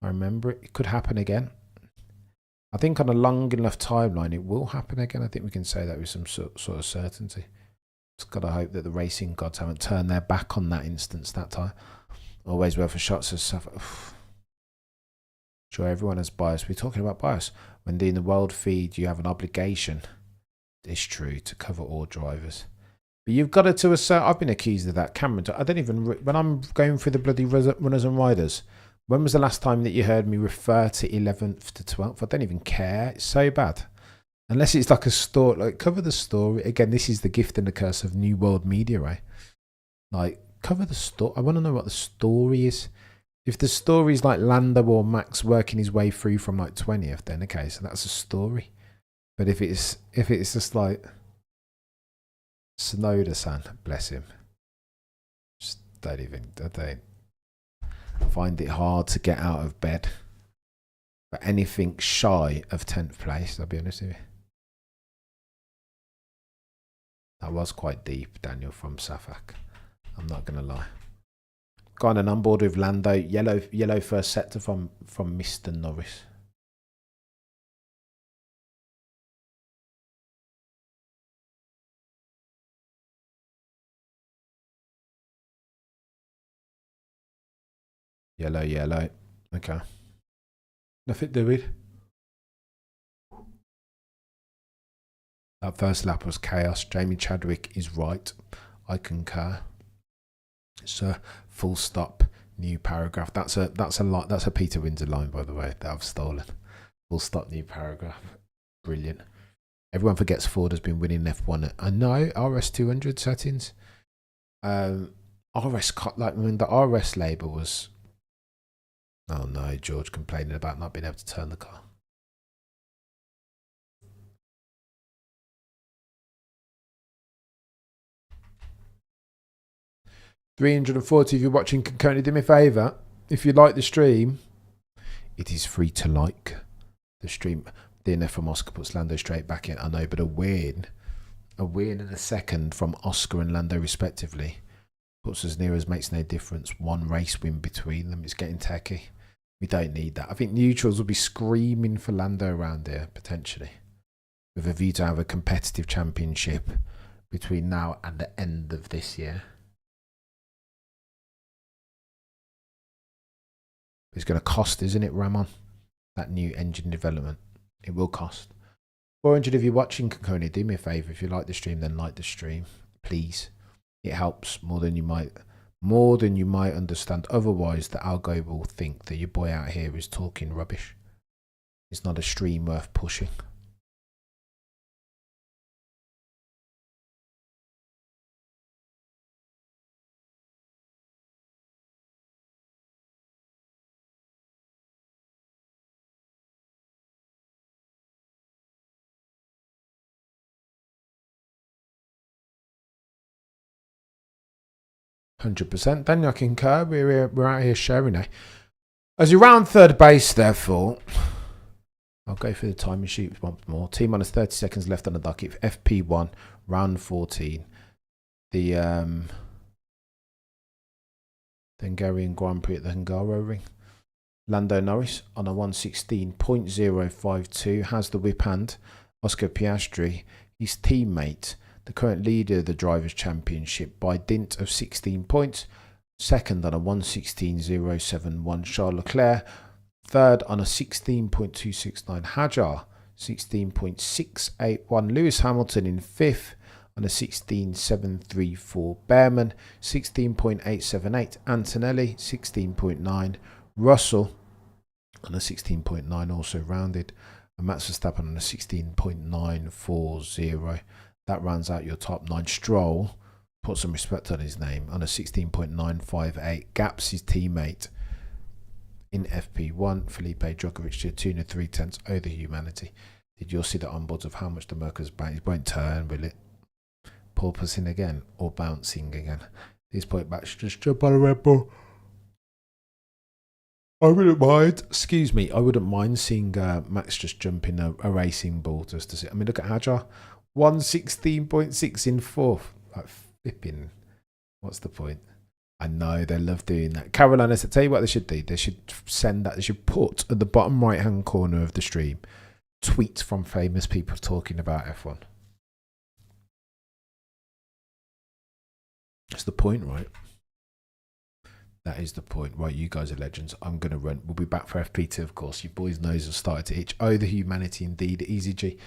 I remember it. It could happen again. I think on a long enough timeline, it will happen again. I think we can say that with some sort of certainty. Just got to hope that the racing gods haven't turned their back on that instance that time. Always worth a shot, says Safa. Sure, everyone has bias. We're talking about bias. When doing the world feed, you have an obligation. It's true, to cover all drivers. But you've got to assert. I've been accused of that. Cameron, I don't even. When I'm going through the bloody runners and riders, when was the last time that you heard me refer to 11th to 12th? I don't even care. It's so bad. Unless it's like a story. Like, cover the story. Again, this is the gift and the curse of New World Media, right? Like, cover the story. I want to know what the story is. If the story is like Lando or Max working his way through from like 20th, then okay, so that's a story. But if it's just like Tsunoda-san, bless him. Just I find it hard to get out of bed. But anything shy of 10th place, I'll be honest with you. That was quite deep, Daniel from Suffolk. I'm not going to lie. Gone and on board with Lando. Yellow first sector from Mr. Norris. Yellow. Okay. Nothing doing. That first lap was chaos. Jamie Chadwick is right. I concur. It's a full stop, new paragraph. That's a Peter Windsor line, by the way, that I've stolen. Full stop, new paragraph. Brilliant. Everyone forgets Ford has been winning F1. I know, RS 200 settings. The RS label was... Oh no, George complaining about not being able to turn the car. $340 if you're watching. Can you do me a favour? If you like the stream, it is free to like the stream. DNF from Oscar puts Lando straight back in. I know, but a win and a second from Oscar and Lando respectively puts us near as makes no difference. One race win between them. It's getting techie. We don't need that. I think neutrals will be screaming for Lando around here, potentially, with a view to have a competitive championship between now and the end of this year. It's going to cost, isn't it, Ramon? That new engine development. It will cost. 400 if you're watching, Conconi, do me a favour. If you like the stream, then like the stream. Please. It helps more than you might understand. Otherwise, the algo will think that your boy out here is talking rubbish. It's not a stream worth pushing. %. Daniel, I concur. We're out here sharing now. As you're round third base, therefore, I'll go through the timing sheet once more. T-minus 30 seconds left on the docket. FP1, round 14. The Hungarian Grand Prix at the Hungaro Ring. Lando Norris on a 1:16.052 has the whip hand. Oscar Piastri, his teammate, the current leader of the Drivers' Championship by dint of 16 points. Second on a 1:16.071, Charles Leclerc. Third on a 16.269, Hajar. 16.681, Lewis Hamilton in fifth on a 16.734, Behrman. 16.878, Antonelli. 16.9, Russell on a 16.9, also rounded. And Max Verstappen on a 16.940. That rounds out your top 9. Stroll, put some respect on his name, on a 16.958. Gaps his teammate in FP1. Felipe Drugovich to a tune of 0.3 over humanity. Did you all see the onboards of how much the Merca's bank? It won't turn, will it? Porpoising again or bouncing again? These point backs just jump on a Red Bull. I wouldn't mind. Excuse me. I wouldn't mind seeing Max just jump in a racing ball just to see. I mean, look at Hajar. 1:16.6 in fourth. Like flipping. What's the point? I know they love doing that. Carolina, so tell you what they should do. They should send that. They should put at the bottom right hand corner of the stream tweets from famous people talking about F1. That's the point, right? That is the point. Right, you guys are legends. I'm going to run. We'll be back for FP2, of course. Your boys' nose have started to itch. Oh, the humanity indeed. Easy G.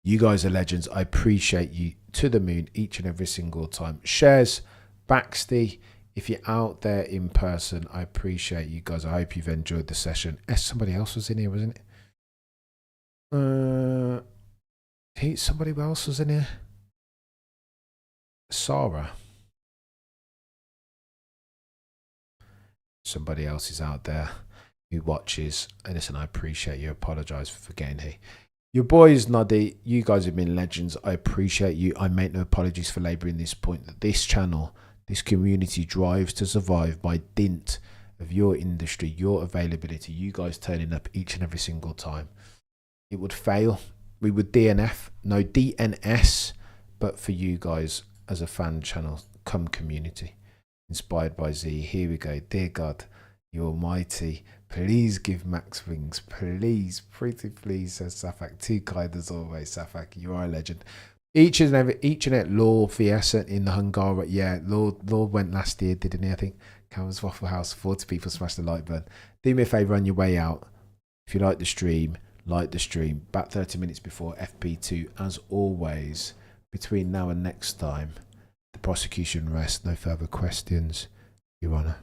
You guys are legends. I appreciate you to the moon each and every single time. Shares, Baxty, if you're out there in person, I appreciate you guys. I hope you've enjoyed the session. Somebody else was in here, wasn't it? Somebody else was in here. Sarah. Somebody else is out there who watches. And listen, I appreciate you. Apologise for forgetting here. Your boys, Noddy, you guys have been legends. I appreciate you. I make no apologies for labouring this point that this channel, this community drives to survive by dint of your industry, your availability, you guys turning up each and every single time. It would fail. We would DNF, no DNS, but for you guys as a fan channel, come community. Inspired by Z. Here we go. Dear God, you almighty, please give Max wings. Please, pretty please, says Safak. Too kind as always, Safak. You are a legend. Each and every Lord Fiesta in the Hungary. Yeah, Lord went last year, didn't he? I think. Cameron's Waffle House, 40 people smashed the like button. Do me a favour on your way out. If you like the stream, back 30 minutes before FP2, as always. Between now and next time, the prosecution rests. No further questions, Your Honour.